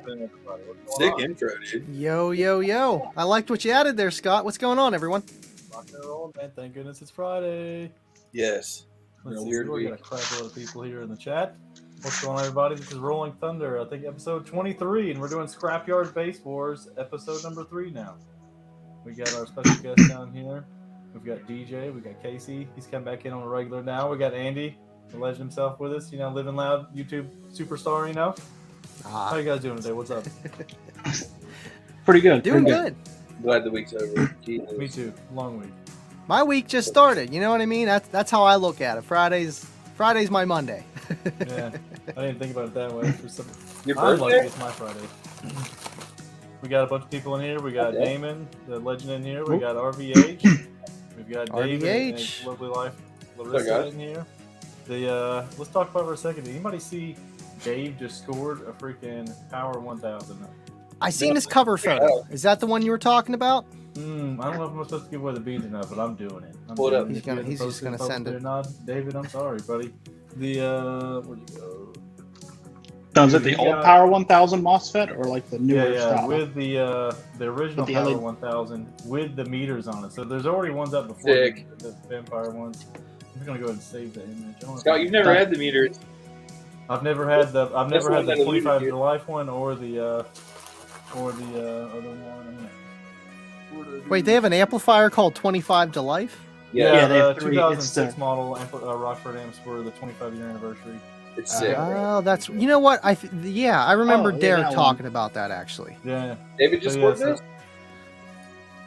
afternoon, everybody. What's Sick going on? intro, dude. Yo, yo, yo. I liked what you added there, Scott. What's going on, everyone? Rock and roll, man. Thank goodness it's Friday. Yes. Let's Been a see. weird We're week. got a crap load of people here in the chat. What's going on, everybody? This is Rolling Thunder. I think episode 23, and we're doing Scrapyard Bass Wars, episode number 3 now. We got our special guest down here. We've got DJ. We got Casey. He's come back in on a regular now. We got Andy, the legend himself, with us. You know, living loud YouTube superstar. You know. How you guys doing today? What's up? Pretty good. Doing pretty good. Glad the week's over. Jesus. Me too. Long week. My week just started. You know what I mean? That's how I look at it. Friday's my Monday. Yeah, I didn't think about it that way. Your I'm lucky birthday? it's my Friday. We got a bunch of people in here. We got Okay. Damon, the legend, in here. We got RVH. We've got David and his RVH. lovely wife What's Larissa up, guys? in here. The let's talk about it for a second. Did anybody see Dave just scored a freaking Power 1000? I seen his cover photo. Is that the one you were talking about? I don't know if I'm supposed to give away the beads or not, but I'm doing it. I'm Pull it doing up. He's If you gonna- haven't he's just posted gonna send publicly it. or not, David, I'm sorry, buddy. The where'd you go? So is it the We old got- Power 1000 MOSFET or like the newer Yeah, style? with the original With the Power LED. 1000 with the meters on it. So there's already ones up before Sick. the Vampire ones. I'm just gonna go ahead and save that image. I don't know if Scott, I- you've never had the meters. I've never had the one that eluded 25 you. to life one or the other one. Wait, they have an amplifier called 25 to life? Yeah, they the have three. 2006 It's model Rockford amps for the 25-year anniversary. It's sick. Oh, that's you know what? I remember Oh, yeah, Derek that one. talking about that actually. Yeah, David just So, scored yeah,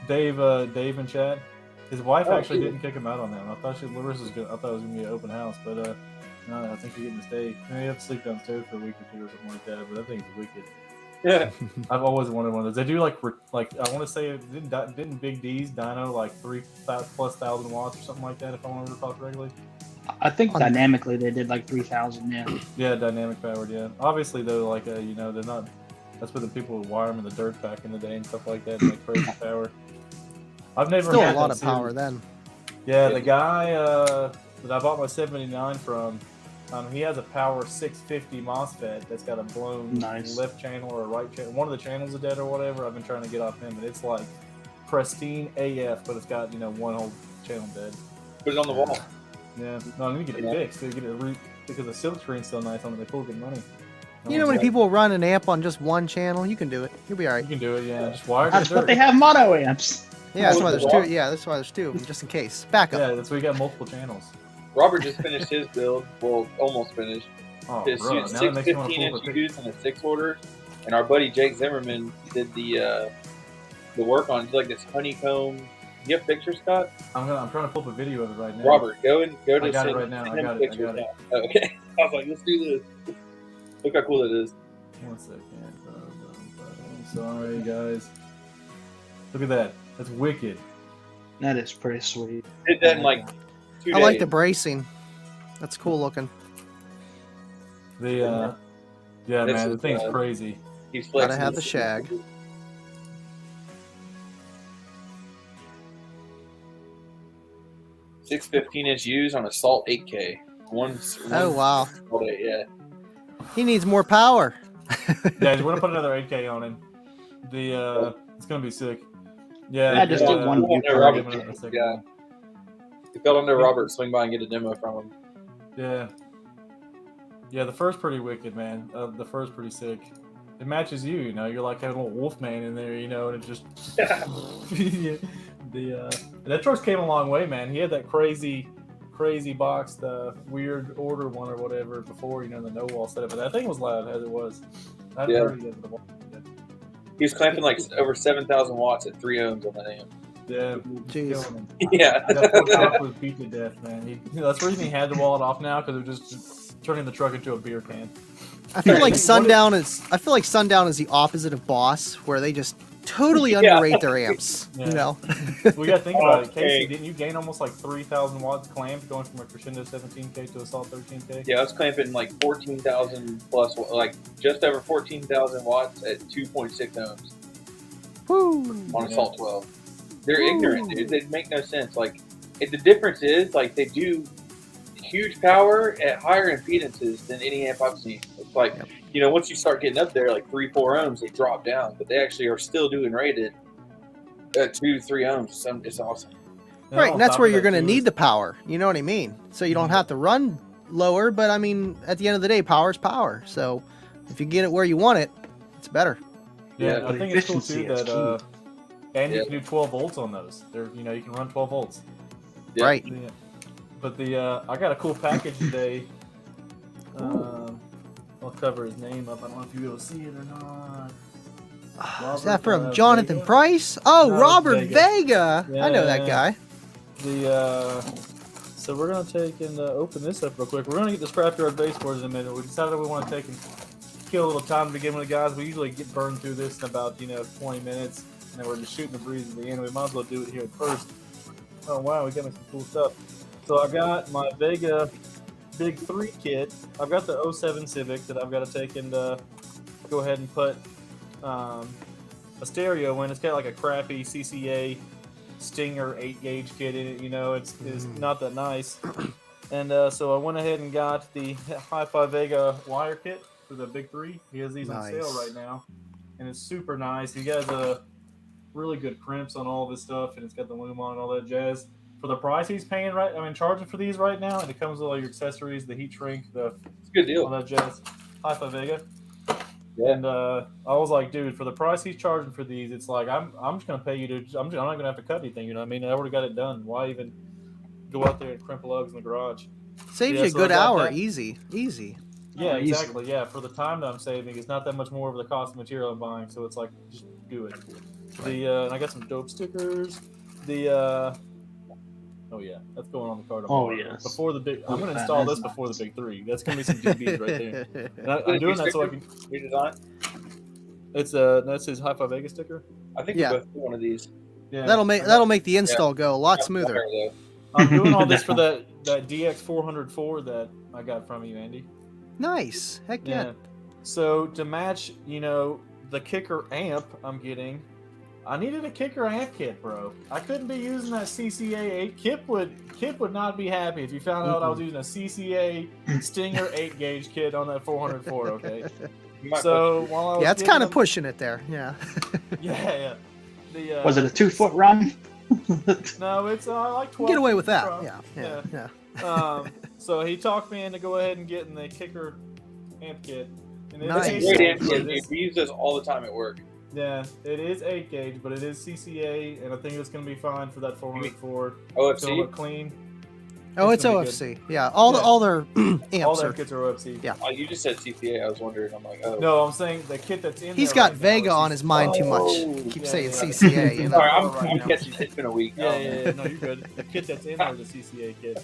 this? Dave and Chad. His wife Oh, actually cool. didn't kick him out on that one. I thought Larissa's good. I thought it was gonna be an open house, but no, I think you're getting to stay. Maybe you have to sleep downstairs for a week or two or something like that. But I think it's wicked. Yeah. I've always wanted one of those. They do like I want to say didn't Big D's dyno like 3,000+ watts or something like that if I want to talk regularly. I think On- dynamically they did like 3,000. Yeah. Yeah, dynamic powered. Yeah, obviously though, like you know, they're not. That's what the people would wire them in the dirt back in the day and stuff like that. And like crazy power. I've never Still had a lot that of power series. then. Yeah, the guy that I bought my 79 from, he has a Power 650 MOSFET that's got a blown Nice. left channel or a right channel. One of the channels are dead or whatever. I've been trying to get off him, and it's like pristine AF, but it's got one whole channel dead. Put it on the wall. Yeah, no, I need to get it Yeah. fixed. They get it because the silk screen's still nice on it. They pull good money. You know how many people run an amp on just one channel? You can do it. You'll be all You right. can do it. Yeah, just wire it That's to what dirt. they have mono amps. Yeah, that's Oh, why there's wow. two. Yeah, that's why there's two, just in case. Backup. Yeah, that's why you got multiple channels. Robert just finished his build. Well, almost finished. Oh, His bro, now six that makes me want to 15 pull inch up a U's and a 6 order. And our buddy Jake Zimmerman did the work on like this honeycomb. You have pictures, Scott? I'm trying to pull up a video of it right now. Robert, go to I got it send, right now. send I him got it. I pictures got it. now. Oh, okay. I was like, let's do this. Look how cool it is. 1 second. Sorry, guys. Look at that. That's wicked. That is pretty sweet. Did that in like 2 days. I like the bracing. That's cool looking. Yeah, This man, the is, thing's crazy. He's flexing Gotta have the this. shag. Six 15-inch U's on a Salt 8K. One. Oh wow, All day, yeah. he needs more power. Yeah, we're gonna put another 8K on him. It's gonna be sick. Yeah, Yeah, just do one view yeah, for Robert, everything. give it a second. Yeah. If y'all don't know Robert, swing by and get a demo from him. Yeah. Yeah, the fur's pretty wicked, man. The fur's pretty sick. It matches you, you know. You're like a little wolf man in there, you know, and it just that truck came a long way, man. He had that crazy box, the weird order one or whatever before, you know, the no wall setup. But that thing was loud as it was. I haven't Yeah. heard it yet, but He was clamping like over 7,000 watts at 3 ohms on that amp. yeah, Jeez. killing him. Yeah. That poor truck was beat to death, man. That's the reason he had to wall it off now, because it was just turning the truck into a beer can. I feel like What Sundown is. I feel like Sundown is the opposite of Boss, where they just totally Yeah. underrate their amps. Yeah. You know. We got to think about it. Casey, dang. didn't you gain almost like 3,000 watts clamped going from a Crescendo 17K to a Salt 13K? Yeah, I was clamping like 14,000 plus, like just over 14,000 watts at 2.6 ohms Woo. on a Yeah. Salt 12. They're Ooh. ignorant, dude. They make no sense. Like, the difference is, like, they huge power at higher impedances than any amp I've seen. It's like, you know, once you start getting up there, like 3-4 ohms, they drop down, but they actually are still doing rated at 2-3 ohms. It's awesome. Right, and that's where you're going to need the. the power. You know what I mean? So you don't have to run lower, but I mean, at the end of the day, power is power. So if you get it where you want it, it's better. Yeah, Yeah, I think it's cool too efficiency is that, and you Yeah. can do 12 volts on those. They're, you know, you can run 12 volts. Yeah. Right. Yeah. But I got a cool package today. I'll cover his name up. I don't know if you'll be able to see it or not. Is that from Robert, Jonathan Vega? Price? Oh, No, Robert Vega. Vega. I know that Yeah. guy. So we're gonna take and open this up real quick. We're gonna get the Scrapyard Bass Wars in a minute. We decided we want to take and kill a little time to begin with, guys. We usually get burned through this in about 20 minutes, and then we're just shooting the breeze at the end. We might as well do it here at first. Oh wow, we got me some cool stuff. So I got my Vega Big 3 kit. I've got the 07 Civic that I've got to take and go ahead and put a stereo in. It's got like a crappy CCA Stinger 8-gauge kit in it. It's not that nice. And so I went ahead and got the Hi-Fi Vega wire kit for the Big 3. He has these on sale right now, and it's super nice. He has really good crimps on all of his stuff, and it's got the loom on and all that jazz. For the price he's paying, charging for these right now, and it comes with all your accessories, the heat shrink, It's a all good deal. that jazz. Hi-Fi Vega. Yeah. And I was like, dude, for the price he's charging for these, it's like I'm just gonna pay you to. I'm not gonna have to cut anything. You know what I mean? I already got it done. Why even go out there and crimp lugs in the garage? Saves Yeah, you a so good I got hour. that. Easy. Yeah, Oh, easy. exactly. Yeah, for the time that I'm saving, it's not that much more of the cost of material I'm buying. So it's like, just do it. And I got some dope stickers. Oh yeah, that's going on the card. Oh, yes. Before the big, I'm Look gonna at that, install that's this before nice. the Big 3. That's gonna be some DBs right there. And I'm doing that so I can. Redesign. That's his Hi-Fi Vega sticker. I think Yeah. we both do one of these. Yeah, That'll make the install go a lot smoother. Wire, though. I'm doing all this for that DX404 that I got from you, Andy. Nice. Heck yeah. Yeah. So to match, the kicker amp I'm getting, I needed a kicker amp kit, bro. I couldn't be using that CCA 8. Kip would not be happy if you found out I was using a CCA Stinger 8-gauge kit on that 404. Okay. You might So while I was It's getting kind of them- pushing it there. Yeah. Yeah. The, Was it a 2-foot run? No, it's like 12. Get away with that. Bro. Yeah. So he talked me into go ahead and getting the kicker amp kit. And it's Nice. It's a great amp but kit, it dude. is- We use this all the time at work. Yeah, it is 8-gauge, but it is CCA, and I think it's going to be fine for that 404. It'll OFC. look clean. Oh, it's gonna be OFC. Yeah. All their All amps their are. kits are OFC. Yeah. Oh, you just said CCA. I was wondering. I'm like, oh. No, I'm saying the kit that's in He's there got right now Vega is on his mind too Oh, much. Keep yeah, saying yeah. CCA. You know. Sorry, Right I'm now. catching it. It's been a week. Yeah. No, you're good. The kit that's in there is a CCA kit.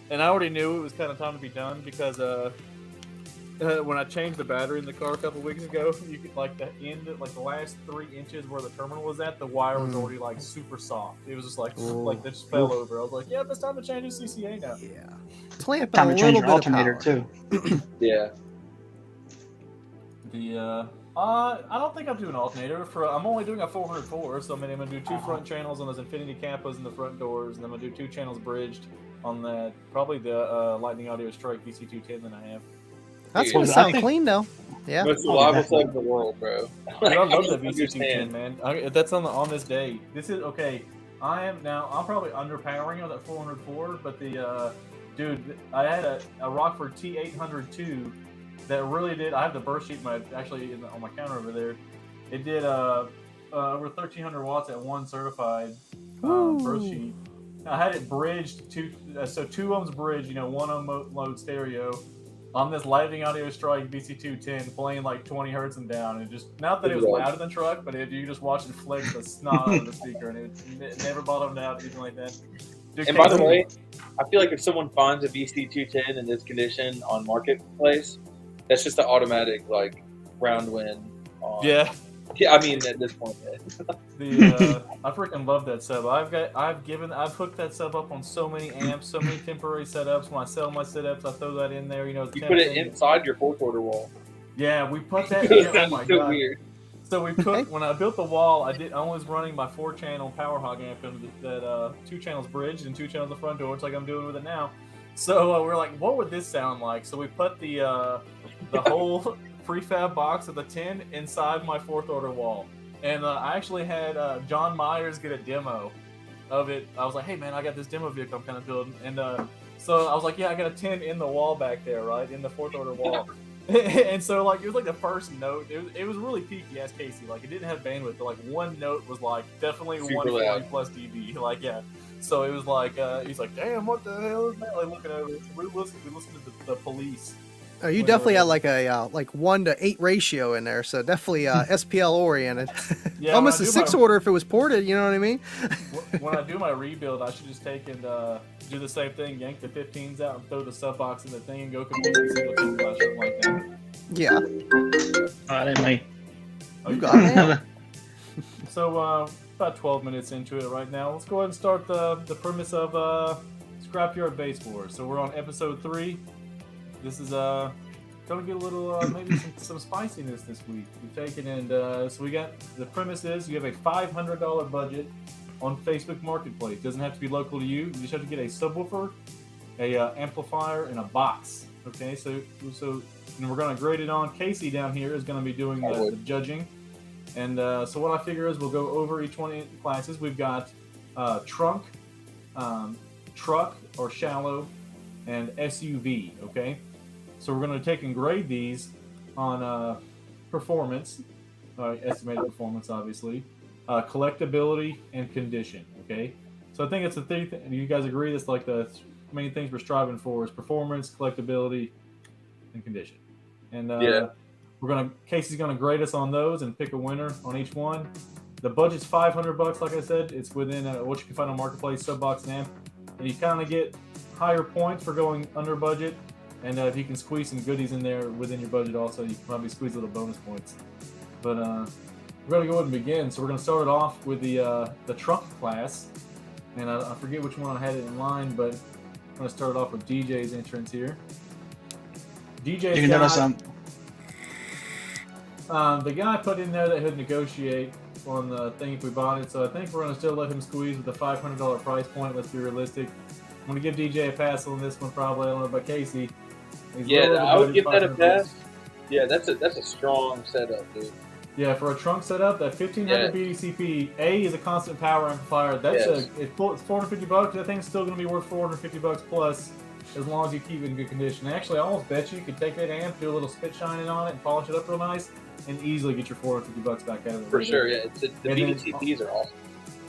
And I already knew it was kind of time to be done because when I changed the battery in the car a couple weeks ago, you could the last 3 inches where the terminal was at, the wire was already like super soft. It was just like Ooh. they just fell over. I was like, yeah, it's time to change the CCA now. Yeah. Clamping Time a to change little your bit of alternator power. too. Yeah. I don't think I'm doing alternator I'm only doing a 404, so I'm gonna do 2 front channels on those Infinity Kappas in the front doors, and then I'm gonna do 2 channels bridged on that, probably the Lightning Audio Strike VC210 that I have. That's Dude, gonna I sound think- clean though. Yeah. Most Oh, reliable definitely. sub in the world, bro. Dude, I love I that don't VC210, understand. man. That's on this day. This is okay. I'm probably underpowering on that 404, but dude, I had a Rockford T802 that really did. I have the burst sheet on my counter over there. It did over 1,300 watts at 1 certified burst sheet. I had it bridged to 2 ohms bridge, 1 ohm load stereo on this Lightning Audio Strike VC210 playing like 20 hertz and down. And just not that it was louder than truck, but you just watch it flick the snot out of the speaker, and it never bottomed out, anything like that. Dude, And by the way, I feel like if someone finds a VC210 in this condition on Marketplace, that's just an automatic like round win. yeah. Yeah, I mean at this point. I freaking love that sub. I've hooked that sub up on so many amps, so many temporary setups. When I sell my setups, I throw that in there. You put it inside your 4-quarter wall. Yeah, we put that. It's Oh my so god. weird. So we put when I built the wall, I was running my 4-channel power hog amp into that 2 channels bridge and 2 channels the front door, it's like I'm doing with it now. So we're like, what would this sound like? So we put the whole prefab box of the 10 inside my 4th order wall, and I actually had John Myers get a demo of it. I was like, hey man, I got this demo vehicle I'm kind of building, and so I was like, yeah, I got a 10 in the wall back there, right in the 4th order wall. And so like it was like the first note. It was really peaky, as Casey. Like it didn't have bandwidth, but like one note was like definitely Super 140 loud. plus dB. Like yeah. So it was like he's like, damn, what the hell is that? Like looking over, we listened to the police. Oh, you definitely had like a like 1-to-8 ratio in there, so definitely SPL oriented. Yeah, Almost a when I do 6 order if it was ported. You know what I mean? When I do my rebuild, I should just take and do the same thing, yank the 15s out and throw the sub box in the thing and go compete with single team class, something like that. Yeah. I didn't like. Oh, You you got it. So about 12 minutes into it right now. Let's go ahead and start the premise of Scrapyard Bass Wars. So we're on episode 3. This is gonna get a little maybe some spiciness this week. We've taken and so we got the premise is you have a $500 budget on Facebook Marketplace. Doesn't have to be local to you. You just have to get a subwoofer, a amplifier, and a box. Okay, so and we're gonna grade it on. Casey down here is gonna be doing the judging. And so what I figure is we'll go over each one of the classes. We've got trunk, truck or shallow, and SUV. Okay, so we're going to take and grade these on performance, estimated performance, obviously, collectability, and condition. Okay, so I think it's the thing. You guys agree that's like the main things we're striving for is performance, collectability, and condition. And Casey's gonna grade us on those and pick a winner on each one. The budget's $500, like I said. It's within what you can find on Marketplace, Subbox, and Amp. And you kind of get higher points for going under budget. And if you can squeeze some goodies in there within your budget, also you can probably squeeze little bonus points. But we're gonna go ahead and begin. So we're gonna start it off with the trunk class. And I forget which one I had it in line, but I'm gonna start it off with DJ's entrance here. DJ's You can tell us the guy put in there that he'd negotiate on the thing if we bought it, so I think we're going to still let him squeeze with the $500 price point. Let's be realistic. I'm going to give DJ a pass on this one, probably. I don't know about Casey. I would give that a pass. Yeah, that's a strong setup, dude. Yeah, for a trunk setup, that 1500 BDCP, A is a constant power amplifier. That's it's $450. I think it's still going to be worth $450 plus, as long as you keep it in good condition. Actually, I almost bet you could take that amp, do a little spit shining on it, and polish it up real nice, and easily get your $450 back out of it. For sure, yeah. The BDCPs are awesome.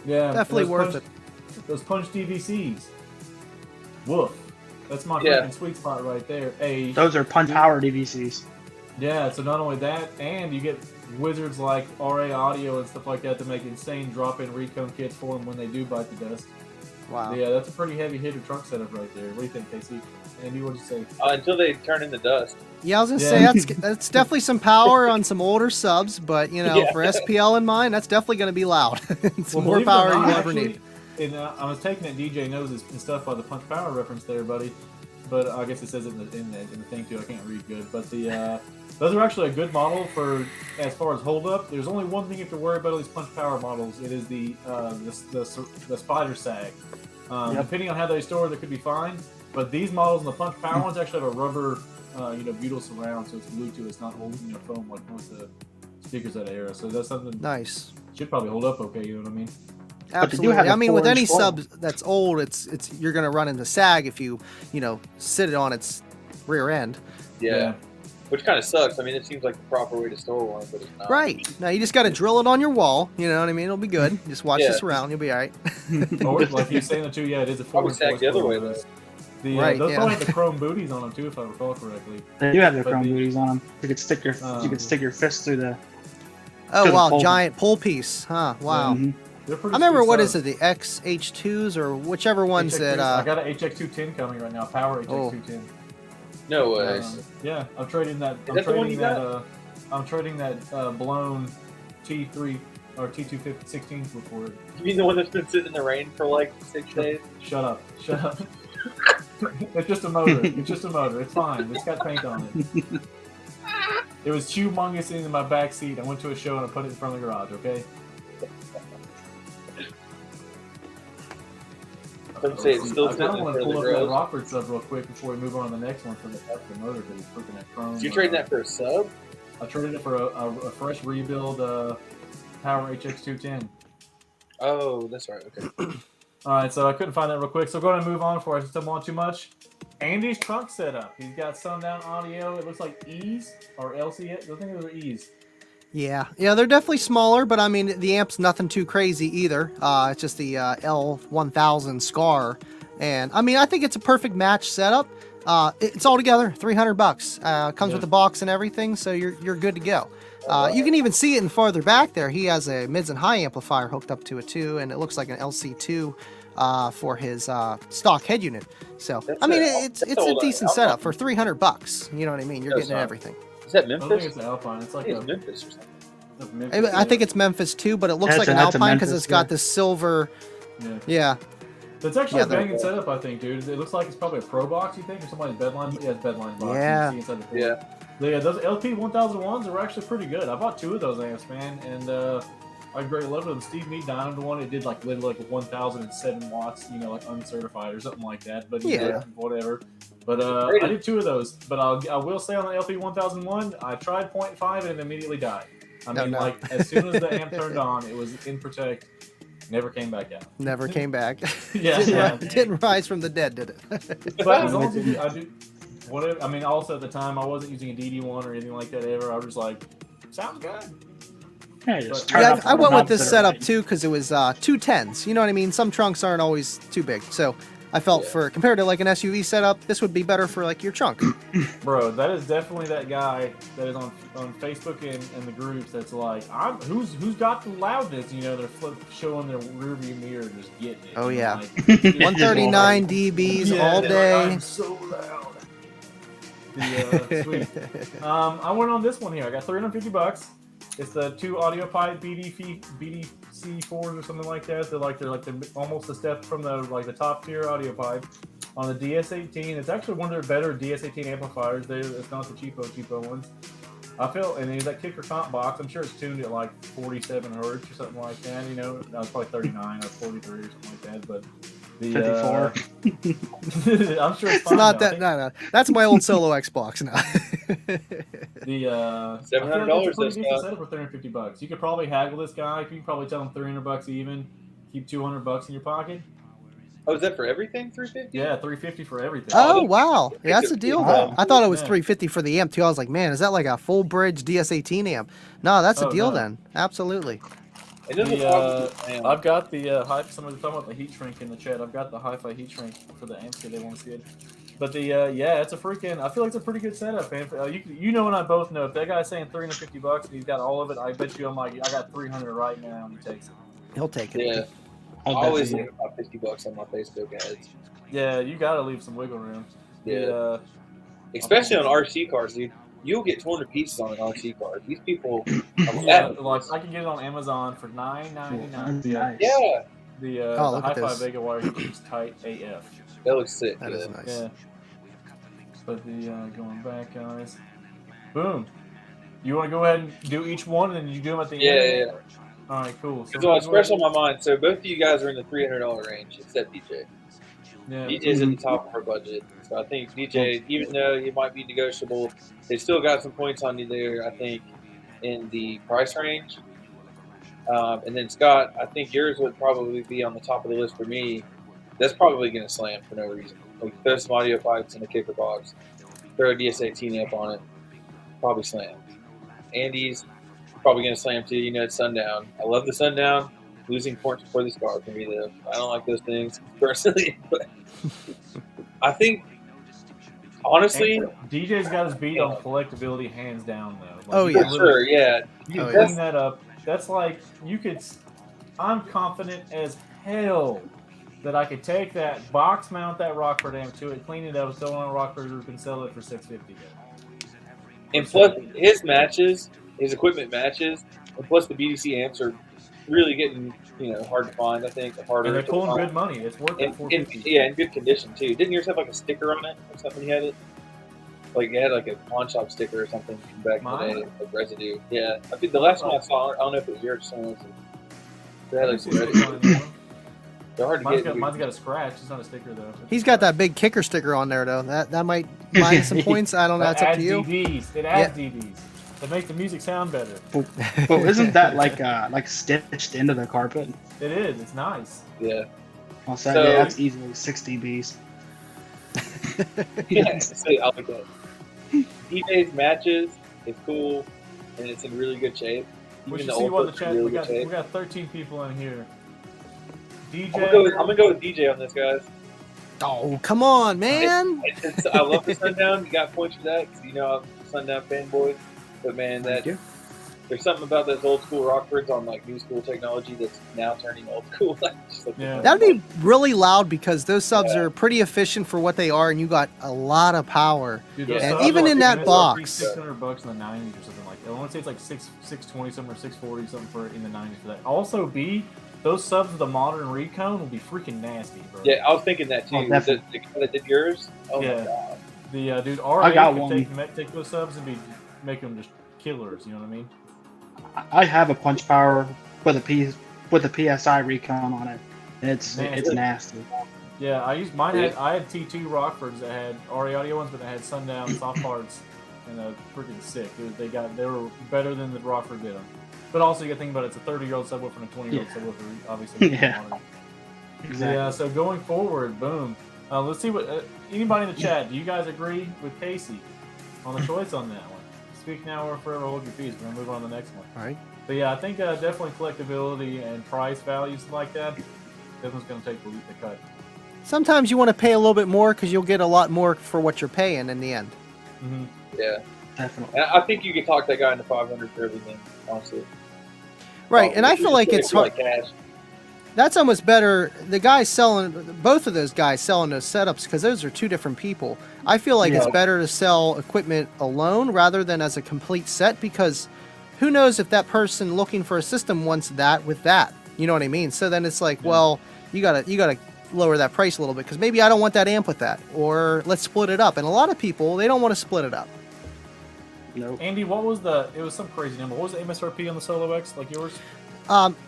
Yeah, Definitely worth it. Those punch DVCs. Woof. That's my freaking sweet spot right there. those are punch power DVCs. Yeah, so not only that, and you get wizards like RA Audio and stuff like that to make insane drop-in recone kits for them when they do bite the dust. Wow. Yeah, that's a pretty heavy hitter trunk setup right there. What do you think, Casey? Andy, what'd you say? Until they turn into dust. Yeah, I was gonna say that's definitely some power on some older subs, but you know, for SPL in mine, that's definitely gonna be loud. Some more power you ever need. And I was taking it. DJ knows this and stuff by the punch power reference there, buddy. But I guess it says it in the thing too. I can't read good, but those are actually a good model for as far as hold up. There's only one thing you have to worry about all these punch power models. It is the spider sag. Depending on how they store, they could be fine. But these models and the punch power ones actually have a rubber, butyl surround, so it's glued to it. It's not holding foam like most of the speakers of that era. So that's something Nice. should probably hold up okay. You know what I mean? Absolutely. have a I mean, with 4-inch any foil. sub that's old, it's you're gonna run into sag if you sit it on its rear end. Yeah. Which kind of sucks. I mean, it seems like the proper way to store one, but it's not. Right. Now you just got to drill it on your wall. You know what I mean? It'll be good. Just watch this around. You'll be all right. Or like you're saying the two, it is a I would sag the other way, though. Those probably have the chrome booties on them too, if I recall correctly. They do have the But chrome the- booties on them. You could stick your fist through the. Oh To the wow, pole. giant pole piece, huh? Wow. Mhm. They're pretty I remember sweet what is subs. it, the XH2s or whichever ones that. I got an HX210 coming right now, power HX210. No way. Yeah, I'm trading that. Is that the one you got? I'm trading that blown T3 or T216 for it. You mean the one that's been sitting in the rain for like 6 days? Shut up. It's just a motor. It's just a motor. It's fine. It's got paint on it. It was humongous in my back seat. I went to a show and I put it in front of the garage. Okay. Some say it's still I sitting kind in of front want to of the pull up that girls. Rockford sub real quick before we move on to the next one for the extra motor because it's freaking that chrome. You trading that for a sub? I traded it for a fresh rebuild Power HX 210. Oh, that's right. Okay. All right, so I couldn't find that real quick. So go ahead and move on before I still want too much. Andy's trunk setup. He's got Sundown audio. It looks like E's or LC. I think those are E's. Yeah, they're definitely smaller, but I mean the amp's nothing too crazy either. It's just the L1000 Scar, and I mean I think it's a perfect match setup. It's all together $300. Comes with the box and everything, so you're good to go. You can even see it in farther back there. He has a mids and high amplifier hooked up to it too, and it looks like an LC2 for his stock head unit. So I mean it's a decent setup for $300. You know what I mean? You're getting everything. Is that I don't think Memphis? it's an Alpine. It's like It's Memphis or something. I think it's Memphis too, but it looks like an that's a Alpine because Memphis, it's got yeah. this silver. Yeah. Yeah. It's actually Yeah, a banging setup, I think, dude. It looks like it's probably a Pro Box, you think, or somebody's bedline. Yeah, it's bedline box. Yeah. You can see inside the Yeah. Yeah, those LP 1001s are actually pretty good. I bought 2 of those amps, man, and I greatly loved them. Steve Mead dynamed one. It did like literally like 1,007 watts, you know, like uncertified or something like that. But Yeah. whatever. But I did 2 of those. But I will say on the LP 1001, I tried 0.5 and it immediately died. I mean, like as soon as the amp turned on, it was in protect. Never came back out. Never came back. Yeah. Didn't rise from the dead, did it? But as long as I do, whatever. I mean, also at the time, I wasn't using a DD1 or anything like that ever. I was just like, sounds good. Yeah, just But- turn Yeah, off I the went with knobs this that are setup right. too because it was 210s. You know what I mean? Some trunks aren't always too big, so I felt for compared to like an SUV setup, this would be better for like your trunk. Bro, that is definitely that guy that is on Facebook and the groups that's like, who's got the loudness? You know, they're showing their rearview mirror and just getting it. Oh, you know, yeah. like, 139 dBs yeah, all they're day. Like, I'm so loud. Sweet. I went on this one here. I got $350. It's the 2 audio pipe BDC4s or something like that. They're almost a step from the top tier audio pipe on the DS18. It's actually one of their better DS18 amplifiers. It's not the cheapo ones. I feel, and it's that kicker comp box. I'm sure it's tuned at like 47 hertz or something like that. You know, that was probably 39 or 43 or something like that. But the 54. I'm sure it's It's fine. not though. I that. think No. That's my old solo Xbox now. The $700 I feel like it's a pretty this decent guy. setup for $350. You could probably haggle this guy. You could probably tell him $300 even. Keep $200 in your pocket. Oh, is that for everything? 350? Yeah, $350 for everything. Oh wow, yeah, that's a deal though. Wow. I thought it was Yeah. $350 for the amp too. I was like, man, is that like a full bridge DS18 amp? No, that's a Oh, deal no. then. Absolutely. And then The, I've got the somebody's talking about the heat shrink in the chat. I've got the hi-fi heat shrink for the amps if they want to see it. But the yeah, it's a freaking. I feel like it's a pretty good setup, man. You know and I both know if that guy's saying $350 and he's got all of it, I bet you I'm like I got 300 right now and he takes it. He'll take it. Yeah. I I'll always definitely- leave about $50 on my Facebook ads. Yeah, you got to leave some wiggle room. Yeah. Especially on RC cars, dude. You'll get 200 pieces on an RC car. These people are Yeah, mad. like I can get it on Amazon for $9.99. That's nice. Yeah. The look at hi-fi this. Vega wire heat is tight AF. That looks sick. That is nice. Yeah. But the going back, guys. Boom. You want to go ahead and do each one, and then you do them at the end? Yeah. All right, cool. So it's fresh on my mind. So both of you guys are in the $300 range, except DJ. Yeah. DJ's at the top of her budget. So I think DJ, even though it might be negotiable, they still got some points on you there, I think, in the price range. And then Scott, I think yours would probably be on the top of the list for me. That's probably going to slam for no reason. Like throw some audio pipes in the kicker box, throw a DS18 amp on it, probably slam. Andy's probably going to slam too. You know, it's Sundown. I love the Sundown. Losing points before the Scar for me, though. I don't like those things personally, but I think, honestly, DJ's got his beat on collectability hands down, though. Like, Oh, you can yeah. really- sure, yeah. You can Oh, clean yeah. that up. That's like you could. I'm confident as hell that I could take that box, mount that Rockford amp to it, clean it up, throw it on a Rockford roof, and sell it for $650. And plus, his matches, his equipment matches, and plus the BDC amps are really getting, hard to find, I think. Harder And they're to pulling find. good money. It's worth it. And, $450. yeah, in good condition, too. Didn't yours have like a sticker on it or something? You had it? Like it had like a pawn shop sticker or something from back Mine? in the day, like residue. Yeah, I think the last one I saw, I don't know if it was yours or someone else's. They had like some residue. They're hard to get. Mine's got a scratch. It's not a sticker though. He's got that big kicker sticker on there though. That might minus some points. I don't know. It's up to you. DDs. It adds DDs. It makes the music sound better. Well, isn't that like stitched into the carpet? It is. It's nice. Yeah. I'll say, So- yeah, that's easily 6 dBs. Yeah, I like that. DJ's matches is cool, and it's in really good shape. We Even should the see old what the book's in chat. really We good got shape. 13 people in here. I'm gonna go with DJ on this, guys. Oh, come on, man. I love the Sundown. You got points for that because you know I'm a Sundown fanboy. But man, Thank you. there's something about those old school Rockfords on like new school technology that's now turning old school. Yeah. That'd be really loud because those subs Yeah. are pretty efficient for what they are, and you got a lot of power. Dude, Yeah. those And subs even are in like that box- $600 in the 90s or something like that. I want to say it's like 620 something or 640 something for in the 90s for that. Also, those subs with the modern recone will be freaking nasty, bro. Yeah, I was thinking that too. Oh, the definitely. guy that did yours. Oh Yeah. my god. The dude, I R8 got could one. take those subs and make them just killers. You know what I mean? I have a punch power with a PSI recon on it. And it's nasty. Yeah, I used mine. I had T2 Rockfords that had RE audio ones, but they had Sundown soft parts and freaking sick. They were better than the Rockford did them. But also, you got to think about it, it's a 30-year-old subwoofer and a 20-year-old subwoofer. Obviously, Yeah. Exactly. Yeah. So going forward, boom. Let's see what anybody in the chat. Do you guys agree with Casey on the choice on that one? Speak now or forever hold your peace. We're gonna move on to the next one. All right. But yeah, I think definitely collectability and price values like that. This one's gonna take the cut. Sometimes you want to pay a little bit more because you'll get a lot more for what you're paying in the end. Mm-hmm. Yeah. Definitely. And I think you could talk that guy into 500 for everything, honestly. Right, and I If you feel like just it's pay it for, like cash. that's almost better. The guys selling, both of those guys selling those setups, because those are two different people. I feel like it's Yeah. better to sell equipment alone rather than as a complete set, because who knows if that person looking for a system wants that with that. You know what I mean? So then it's like, well, you gotta lower that price a little bit because maybe I don't want that amp with that, or let's split it up. And a lot of people, they don't want to split it up. Nope. Andy, it was some crazy number. What was the MSRP on the Solo X like yours?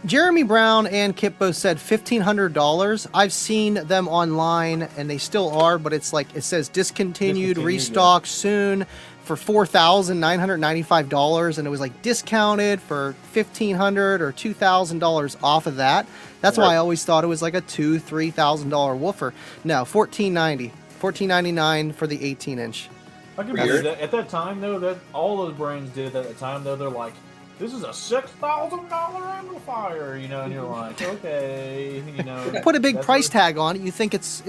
Jeremy Brown and Kip both said $1,500. I've seen them online, and they still are, but it's like it says discontinued, restock soon for $4,995, and it was like discounted for $1,500 or $2,000 off of that. That's why I always thought it was like a $2,000-$3,000 woofer. No, $1,499 for the 18-inch. I can believe that. At that time, though, that all those brands did at the time, though, they're like, this is a $6,000 amplifier, you know, and you're like, okay, you know. Put a big that's price what- tag on it. You think it's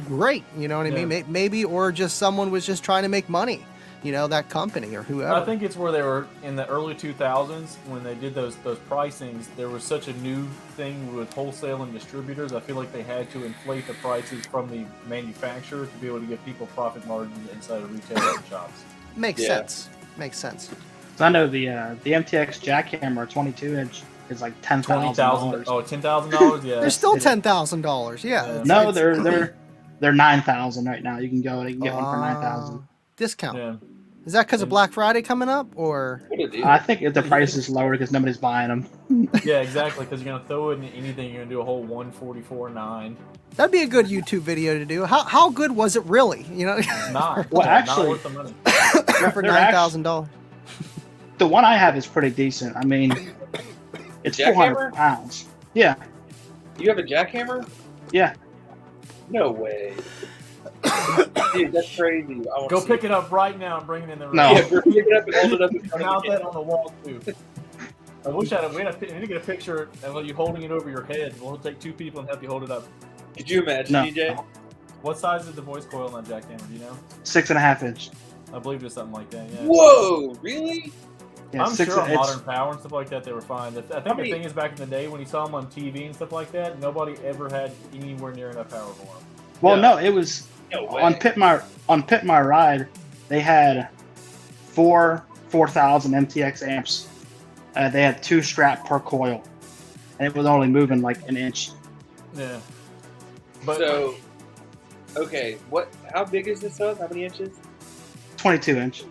great, you know what I mean? Maybe, or just someone was just trying to make money, you know, that company or whoever. I think it's where they were in the early 2000s when they did those pricings. There was such a new thing with wholesale and distributors. I feel like they had to inflate the prices from the manufacturer to be able to give people profit margins inside of retail shops. Makes sense. Makes sense. So I know the MTX jackhammer 22-inch is like $10,000. Oh, $10,000? Yeah. They're still $10,000. Yeah. Yeah. No, they're $9,000 right now. You can go and you can get one for $9,000. Discount. Yeah. Is that because of Black Friday coming up, or? What a deal. I think the price is lower because nobody's buying them. Yeah, exactly. Because you're gonna throw it in anything. You're gonna do a whole 144.9. That'd be a good YouTube video to do. How good was it really? You know, Not. Well, not actually- worth the money. for They're $9,000. The one I have is pretty decent. I mean, it's Jackhammer? 400 pounds. Yeah, You have a jackhammer? yeah. No way. Dude, that's crazy. I wanna Go see pick it up right now and bring it in the room. No. Yeah, pick it up and hold it up in front Mount of that me. on the wall too. I wish I had. We need to get a picture of you holding it over your head. We'll take two people and have you hold it up. Could you imagine, No. DJ? What size is the voice coil on that jackhammer? Do you know? 6.5 inch. I believe it's something like that. Yeah. Whoa, really? Yeah, I'm six, sure on it's- Modern Power and stuff like that, they were fine. I think the thing is, back in the day when you saw them on TV and stuff like that, nobody ever had anywhere near enough power for them. Well, Yeah. no, it was No way. on Pit My Ride. They had 4,000 MTX amps. They had 2 strap per coil, and it was only moving like an inch. Yeah. But So, okay, how big is this sub? How many inches? 22 inch.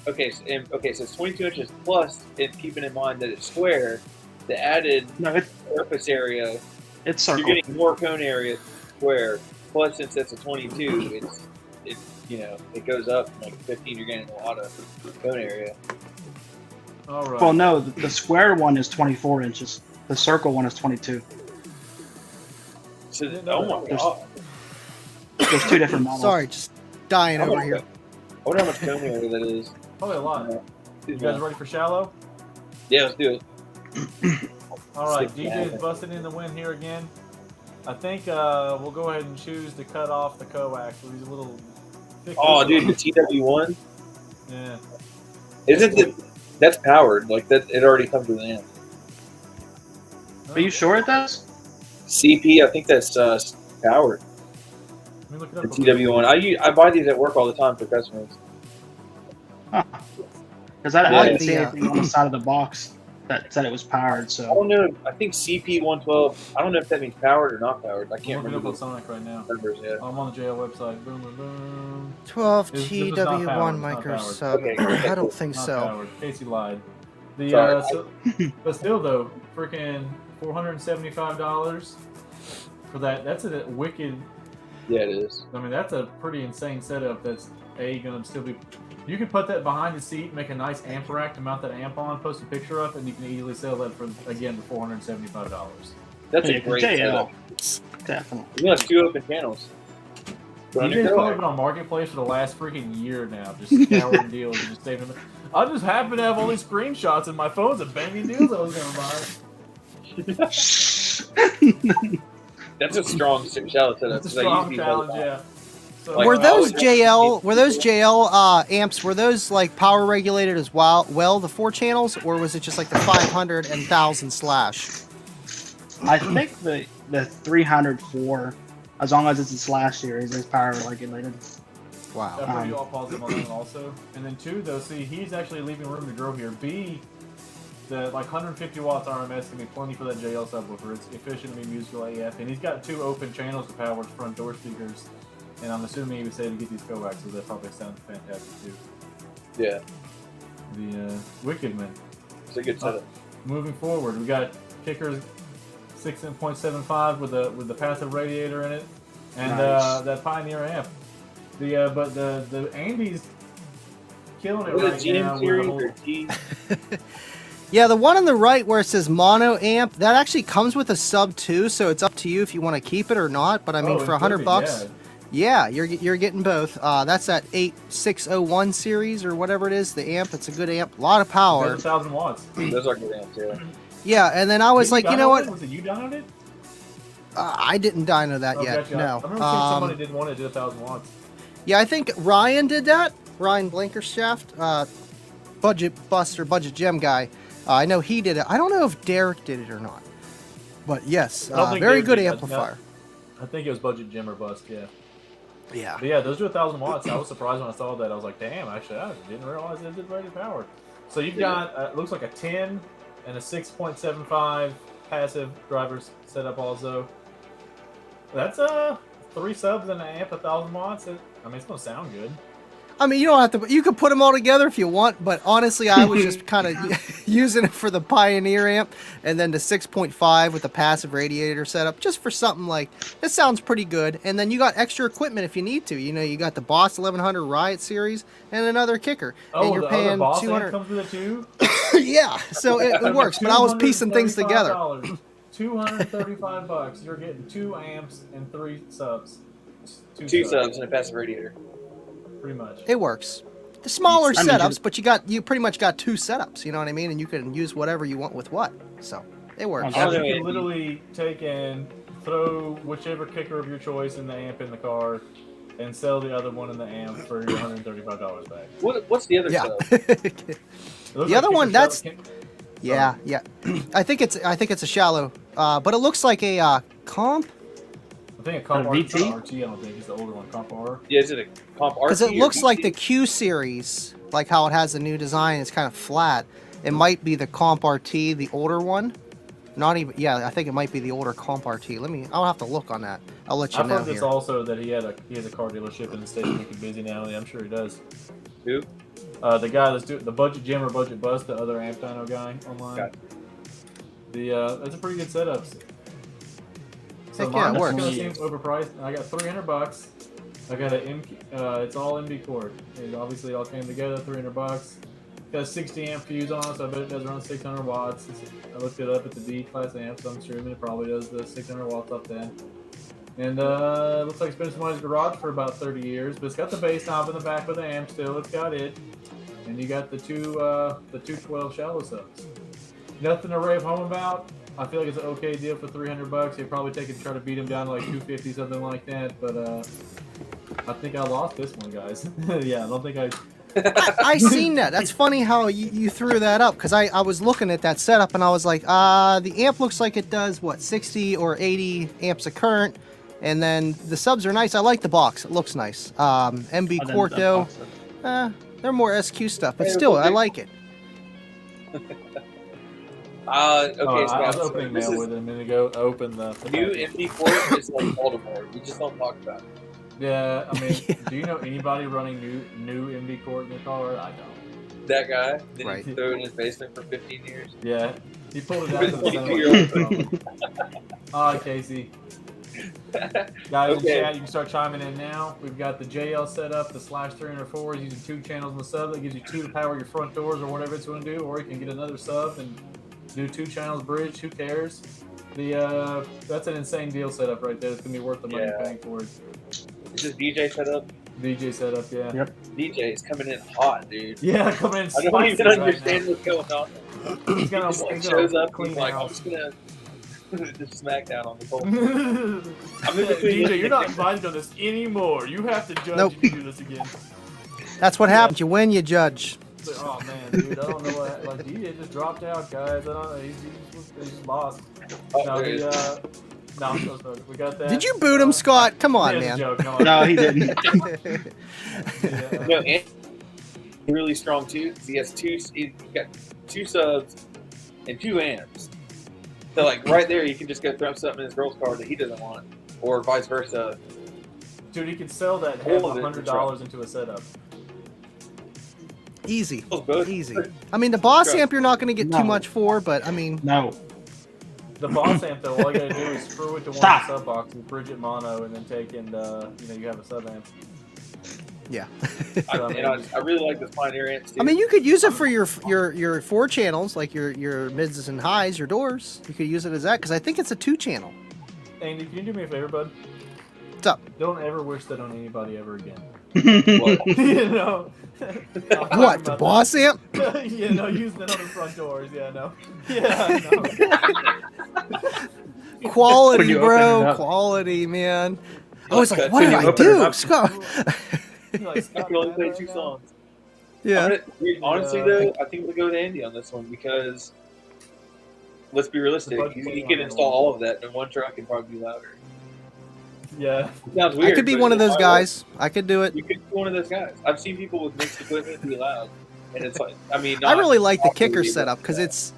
Okay, so it's 22 inches plus, and keeping in mind that it's square, the added No, surface area, it's you're circle. getting more cone area square. Plus, since it's a 22, it goes up from like 15. You're getting a lot of cone area. All right. Well, no, the square one is 24 inches. The circle one is 22. So, didn't know oh that. my god! There's two different models. Sorry, just dying I over wonder here. I wonder how much cone area that is. Probably a lot. You guys ready for shallow? Yeah, let's do it. All right, Stick DJ's that. busting in the win here again. I think we'll go ahead and choose to cut off the coax. He's a little thick. Oh, dude, the TW1 Yeah. isn't it? That's powered. Like that, it already comes with an amp. Are you sure it does? CP, I think that's powered. Let me look it The up. real quick. TW1. I buy these at work all the time for customers. Because I Yeah. didn't see anything on the side of the box that said it was powered. I So don't know. I think CP112. I don't know if that means powered or not powered. I I'm can't looking up remember on the Sonic right now. numbers yet. I'm on the JL website. Boom, boom, boom. 12 This is not powered, TW1 it's not micro powered. sub. Okay, I don't think Not so. powered. Casey lied. The Sorry. but still though, freaking $475 for that. That's a wicked. Yeah, it is. I mean, that's a pretty insane setup. That's gonna still be. You can put that behind the seat, make a nice amp rack to mount that amp on, post a picture up, and you can easily sell that for again for $475. That's Yeah, a great JL. setup. definitely. You have 2 open channels. Put on your DJ's probably coax. been on Marketplace for the last freaking year now, just scouring deals and just saving them. I just happen to have all these screenshots in my phones of banging deals I was gonna buy. That's a strong shallow setup. It's a 'cause I strong use these all the challenge, time. yeah. So, Like, Were I those always- JL amps? Were those like power regulated as well? The 4 channels, or was it just like the 500 and 1000 slash? I think the 304, as long as it's a slash series, is power regulated. Wow. I'm pretty all positive on that one also. And then 2, though, see, he's actually leaving room to grow here. B, the like 150 watts RMS can be plenty for that JL subwoofer. It's efficient and musical AF, and he's got 2 open channels to power his front door speakers. And I'm assuming he would say to get these coaxes, that probably sounds fantastic too. Yeah, The Wickedman. it's a good setup. Moving forward, we got kickers 6.75 with the passive radiator in it, and Nice. that Pioneer amp. But the Andy's killing it What right is GM now. With series the whole, or T? Yeah, the one on the right where it says mono amp, that actually comes with a sub too, so it's up to you if you want to keep it or not. But I mean, for $100, yeah, you're getting both. That's that 8601 series or whatever it is. The amp, it's a good amp, a lot of power. 1,000 watts. Those are good amps, yeah. Yeah, and then I was like, you know what? Was it you downloaded it? I didn't dyno that Oh, yet. gotcha. No. I remember seeing somebody did one that did 1,000 watts. Yeah, I think Ryan did that. Ryan Blankershaft, budget buster, budget gem guy. I know he did it. I don't know if Derek did it or not. But yes, I don't think very Derek good did. amplifier. I think it was budget gym or bust. Yeah. Yeah. But yeah, those do 1,000 watts. I was surprised when I saw that. I was like, damn, actually, I didn't realize it did rated power. So you've got, it looks like a 10 and a 6.75 passive drivers setup also. That's 3 subs and an amp, 1,000 watts. I mean, it's going to sound good. I mean, you don't have to. You could put them all together if you want, but honestly, I was just kind of using it for the Pioneer amp, and then the 6.5 with the passive radiator setup, just for something like this. Sounds pretty good. And then you got extra equipment if you need to. You know, you got the Boss 1100 Riot series and another kicker, and you're the other paying boss 200. amp comes with it too? Yeah, so it works. But I was piecing things together. $235. You're getting 2 amps and 3 subs. 2 subs and a passive radiator. Pretty much. It works. The smaller I mean, setups, but you pretty much got 2 setups. You know what I mean? And you can use whatever you want with what. So it works. Oh, You yeah. can literally take and throw whichever kicker of your choice in the amp in the car, and sell the other one in the amp for your $135 back. What's the other Yeah. setup? It looks The other kicker one, that's- sub- Yeah. I think it's a shallow, but it looks like a comp I think a Comp VT? RT, I don't think it's the older one, Comp R. Yeah, is it a comp RT? because it or looks like the VT? Q series, like how it has a new design. It's kind of flat. It might be the Comp RT, the older one. Not even. Yeah, I think it might be the older Comp RT. I'll have to look on that. I'll let you I've know heard this here. also that he has a car dealership in the state making busy now. Yeah, I'm sure he does. Who? The guy that's doing the Budget Jam or Budget Bust, the other Amp Dyno guy online. Gotcha. That's a pretty good setup. So Heck yeah, it mine's works. gonna seem overpriced. I got $300. I got it's all MB cord. It obviously all came together. $300. Got a 60 amp fuse on it, so I bet it does around 600 watts. I looked it up at the D class amp, so I'm assuming it probably does the 600 watts up then. And it looks like it's been in somebody's garage for about 30 years, but it's got the bass knob in the back with the amp still. It's got it, and you got the two 12 shallow subs. Nothing to rave home about. I feel like it's an okay deal for $300. You'd probably take it and try to beat him down to like 250, something like that. But I think I lost this one, guys. Yeah, I don't think I seen that. That's funny how you threw that up, because I was looking at that setup and I was like, the amp looks like it does, what, 60 or 80 amps of current, and then the subs are nice. I like the box. It looks nice. MB Quarto, they're more SQ stuff, but still, I like it. Okay, I was opening mail with it a minute ago. I opened the new MD port is like Baltimore. We just don't talk about it. Yeah, I mean, do you know anybody running new MD cord in their car? I don't. That guy, then Right. he threw it in his basement for 15 years. Yeah, he pulled it out to the center. Hi, Casey. Guys in chat, you can start chiming in now. We've got the JL set up, the /304 using 2 channels in the sub. That gives you 2 to power your front doors or whatever it's going to do, or you can get another sub and do 2 channels bridge. Who cares? That's an insane deal setup right there. It's going to be worth the money paying for it. Is this DJ setup? DJ setup, yeah. Yep. DJ is coming in hot, dude. Yeah, coming in I don't spicy even right understand now. what's going on. He's gonna, He just he's shows gonna up, clean he's like, I'm house. just gonna just smack down on the pole. DJ, you're not invited on this anymore. You have to judge if you do this again. That's what happens. You win, you judge. Oh man, dude, I don't know what. Like DJ just dropped out, guys. I don't know. He just lost. No, there he is. no, I'm so sorry. We got that. Did you boot him, Scott? Come on, Yeah, it's a man. joke. No, he didn't. Yeah. No, and he's really strong too. 'Cause he has he's got 2 subs and 2 amps. So like right there, you can just go throw something in his girl's car that he doesn't want, or vice versa. Dude, he could sell that half All of it for $100 into a setup. Easy. Both. Easy. I mean, the boss Trust. amp you're not going to get too No. much for, but I mean, No. The boss amp though, all you gotta do is screw it to one Stop. of the sub boxes, bridge it mono, and then take and you have a sub amp. yeah. I really like this Pioneer amp too. I mean, you could use it for your 4 channels, like your mids and highs, your doors. You could use it as that, because I think it's a 2 channel. Andy, can you do me a favor, bud? What's up? Don't ever wish that on anybody ever again. What? You know? What, the boss amp? Yeah, no, using it on the front doors. Yeah, no. Yeah, no. Quality, When you open it bro. up. Quality, man. I was like, When what did you I open it do? up. Scott. Like, Scott, You only man, play right 2 now? songs. Yeah. Honestly, though, I think we'll go with Andy on this one because let's be realistic. The You can install all of that in one truck and probably be louder. Yeah. It sounds weird. I could be but one of those might guys. I could do work. it. You could be one of those guys. I've seen people with mixed equipment be loud, and it's like, I mean, I really like the awfully, kicker but setup, because yeah. it's.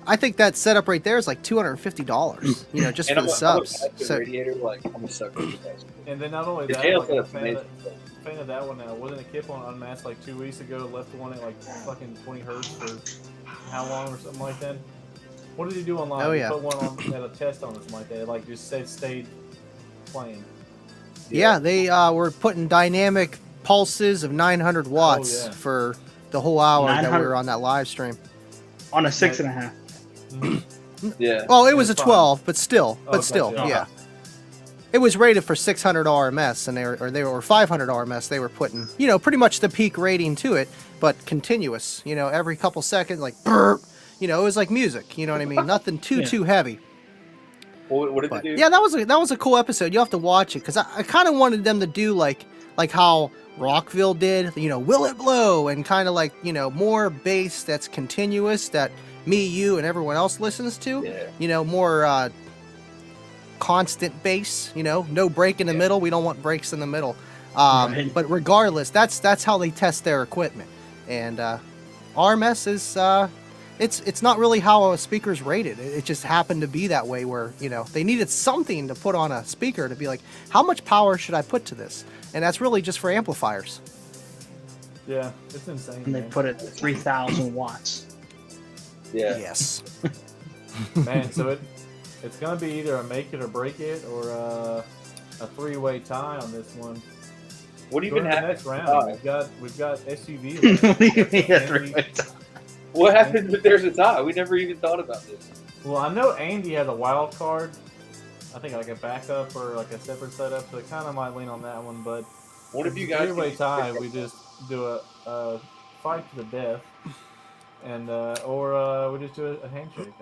I think that setup right there is like $250. You know, just And for the I'm a subs. passive So radiator, like I'm a sucker for that. And then not only The that, jail like, I'm a setup's fan of, amazing. fan of that one now. Wasn't a Kip on Unmasked like 2 weeks ago? Left one at like fucking 20 hertz for how long or something like that? What did he do online? Oh, He yeah. put one on at a test on something like that. Like just said stayed playing. Yeah, they were putting dynamic pulses of 900 watts yeah. for the whole hour that we 900 were on that live stream. On a 6.5. Yeah. Well, it was a That's fine. 12, but still, Oh, still, gotcha. yeah. It was rated for 600 RMS, and they were 500 RMS. They were putting, you know, pretty much the peak rating to it, but continuous. You know, every couple seconds, like burp. You know, it was like music. You know what I mean? Nothing too heavy. What did But, they do? yeah, that was a cool episode. You have to watch it, because I kind of wanted them to do like how Rockville did. You know, Will It Blow, and kind of like, you know, more bass that's continuous that me, you, and everyone else listens to. Yeah. You know, more constant bass. You know, no break in the middle. We don't want breaks in the middle. Right. But regardless, that's how they test their equipment. And RMS is it's not really how a speaker's rated. It just happened to be that way, where, you know, they needed something to put on a speaker to be like, how much power should I put to this? And that's really just for amplifiers. Yeah, it's insane. And they man. put it at 3,000 watts. Yeah. Yes. Man, so it's gonna be either a make it or break it, or a three-way tie on this one. What Going even to the happened? next round, we've got SUV. What do you left. mean a Andy- three-way tie? What happens if there's a tie? We never even thought about this. Well, I know Andy has a wild card. I think like a backup or like a separate setup, so I kind of might lean on that one. But What if you guys three-way can- tie? We just do a fight to the death, and or we just do a handshake.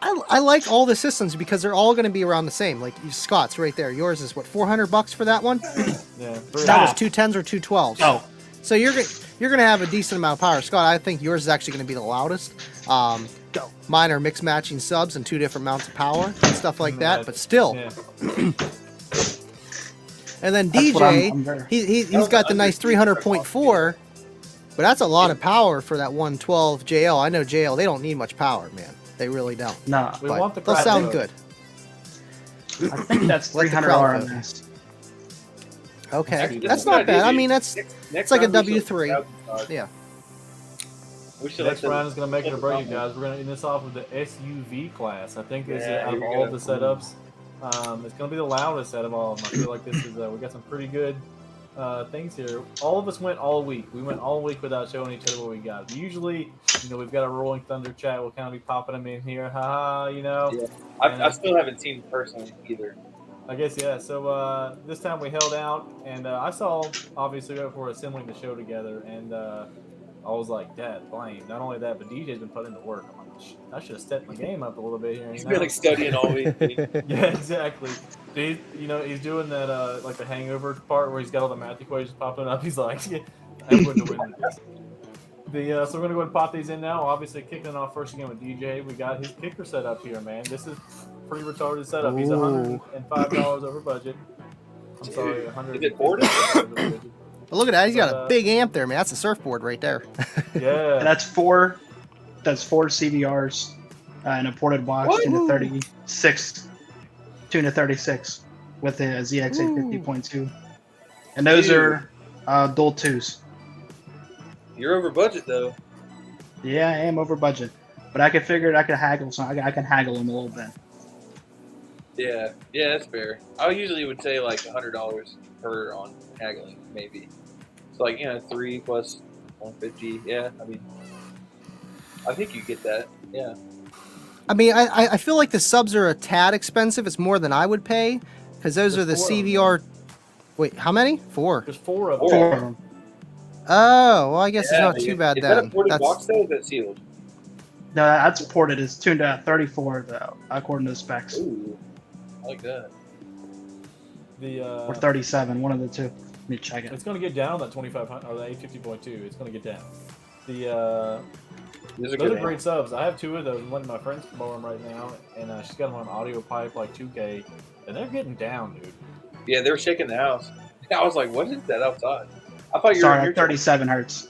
I don't know. I like all the systems because they're all going to be around the same. Like Scott's right there. Yours is what, $400 for that one? Yeah, That was 210s or 212s. Oh, So you're gonna have a decent amount of power, Scott. I think yours is actually gonna be the loudest. Mine are mix matching subs and 2 different amounts of power and stuff like that. But still, yeah. and then That's what DJ, I'm very- he's got the nice 300.4, but that's a lot of power for that 112 JL. I know JL, they don't need much power, man. They really don't. no. We But want the they'll crowd sound to good. I think that's Let the $300 crowd on vote. this. Okay, Actually, that's a not good bad. idea, I dude. mean, that's Next like a round, we should W3. have the tie. yeah. We should Next let them- round is going to make it or break it, guys. We're going to end this off with the SUV class. I think this Yeah, out of here we all go. the setups, it's going to be the loudest out of all of them. I feel like this is we got some pretty good things here. All of us went all week. We went all week without showing each other what we got. Usually, we've got a Rolling Thunder chat. We'll kind of be popping them in here. Haha, Yeah. I still haven't seen personally either. I guess, yeah. So this time we held out, and I saw, obviously, right before assembling the show together, and I was like, Dad, blame. Not only that, but DJ's been putting in the work. I'm like, I should have stepped my game up a little bit here. He's you been know? like studying all week. Yeah, exactly. He's doing that, like the hangover part where he's got all the math equations popping up. He's like, yeah, I'm going to win this. So we're going to go ahead and pop these in now. Obviously, kicking off first again with DJ. We got his kicker set up here, man. This is pretty retarded setup. He's Ooh. $105 over budget. I'm sorry, Is it ported? $150 over budget. But look at that. He's got But, a big amp there, man. That's a surfboard right there. Yeah. And that's four CVRs in a ported box, What? tune to 36, tune to 36 with the ZX 850.2. And those Dude. are dual twos. You're over budget though. Yeah, I am over budget, but I could figure I could haggle some. I can haggle them a little bit. Yeah, that's fair. I usually would say like $100 per on haggling, maybe. It's like 3 plus 150. Yeah, I mean, I think you get that. Yeah. I mean, I feel like the subs are a tad expensive. It's more than I would pay because those are the There's 4 of them. CVR. Wait, how many? 4. There's 4 of them. Four of them. Oh, well, I guess Yeah, it's not man. too bad Is that a then. ported That's box though? Or is that sealed? No, that's ported. It's tuned to 34 though, according to the specs, Ooh, I like that. or 37. One of the two. Let me check it. It's going to get down that 2500 or the 850.2. It's going to get down. The Those are those good. are great subs. I have 2 of those. One of my friends can borrow them right now, and she's got them on audio pipe like 2K, and they're getting down, dude. Yeah, they were shaking the house. I was like, what is that outside? I thought you Sorry, were 37 hertz.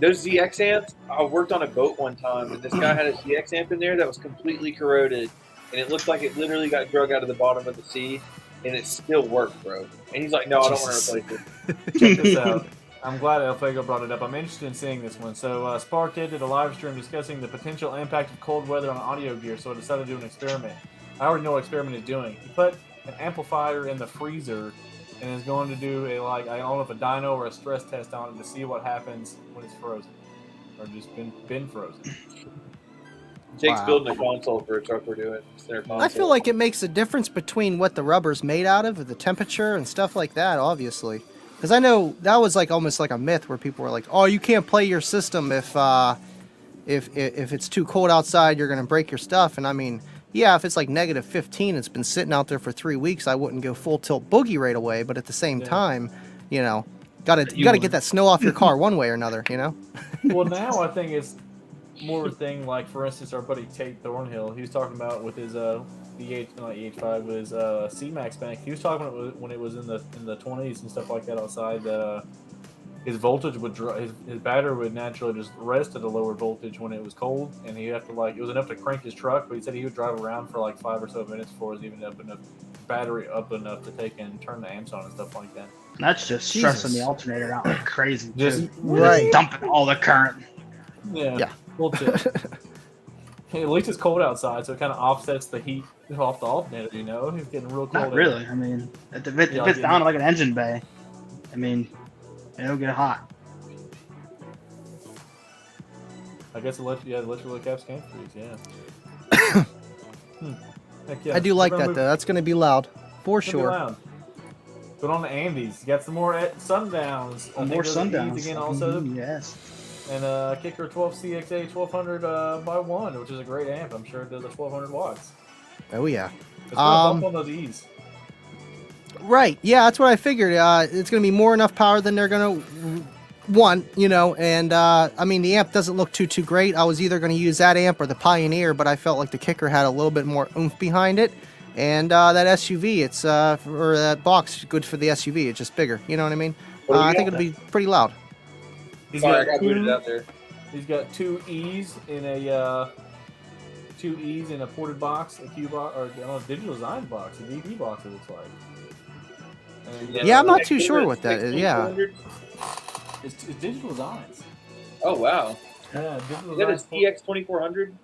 Those ZX amps, I worked on a boat one time, and this guy had a ZX amp in there that was completely corroded, and it looked like it literally got drug out of the bottom of the sea, and it still worked, bro. And he's like, no, I don't want Jesus. to replace it. Check this out. I'm glad El Fuego brought it up. I'm interested in seeing this one. So Spark did a live stream discussing the potential impact of cold weather on audio gear, so I decided to do an experiment. I already know what experiment he's doing. He put an amplifier in the freezer and is going to do I don't know if a dyno or a stress test on it to see what happens when it's frozen, or just been frozen. Jake's Wow. building a console for a truck we're doing. It's their console. I feel like it makes a difference between what the rubber's made out of, the temperature and stuff like that, obviously. Because I know that was like almost like a myth where people were like, "Oh, you can't play your system if it's too cold outside, you're gonna break your stuff." And I mean, yeah, if it's like negative 15, it's been sitting out there for 3 weeks, I wouldn't go full tilt boogie right away. But at the same Yeah. time, you gotta get that snow off your car one way or another, Well, now I think it's more a thing like, for instance, our buddy Tate Thornhill. He was talking about with his EH5 with his C-Max bank. He was talking about when it was in the 20s and stuff like that outside. His voltage would his battery would naturally just rest at a lower voltage when it was cold, and he'd have to it was enough to crank his truck. But he said he would drive around for like 5 or so minutes before it was even up enough battery up enough to take and turn the amps on and stuff like that. That's just Jesus. stressing the alternator out like crazy. Just- Just Right. dumping all the current. Yeah. Yeah. We'll check. Hey, at least it's cold outside, so it kind of offsets the heat off the alternator. You know, it's getting real cold. Not really. I mean, if it's down like an engine bay, I mean, it'll get hot. I guess the electrical caps can freeze. Yeah. Heck yeah. I do like We're that gonna though. That's going to be loud for It's gonna be sure. loud. But on the Andes, you got some more sundowns. I think More those are sundowns. E's again also. Yes. And kicker 12 CXA 1200 by 1, which is a great amp. I'm sure it does a 1200 watts. Oh yeah. It's gonna bump on those E's. Right. Yeah, that's what I figured. It's going to be more enough power than they're going to want, you know. And I mean, the amp doesn't look too great. I was either going to use that amp or the Pioneer, but I felt like the kicker had a little bit more oomph behind it. And that SUV, it's or that box, good for the SUV. It's just bigger. You know what I mean? I think it'll be pretty loud. He's Sorry, I got got booted out there. He's got two E's in a ported box, a Q box, or a digital design box, a DV box. It looks like. And, Yeah, I'm not too sure what that is. Yeah. It's digital designs. Oh wow. Yeah, digital Is that a designs. CX 2400?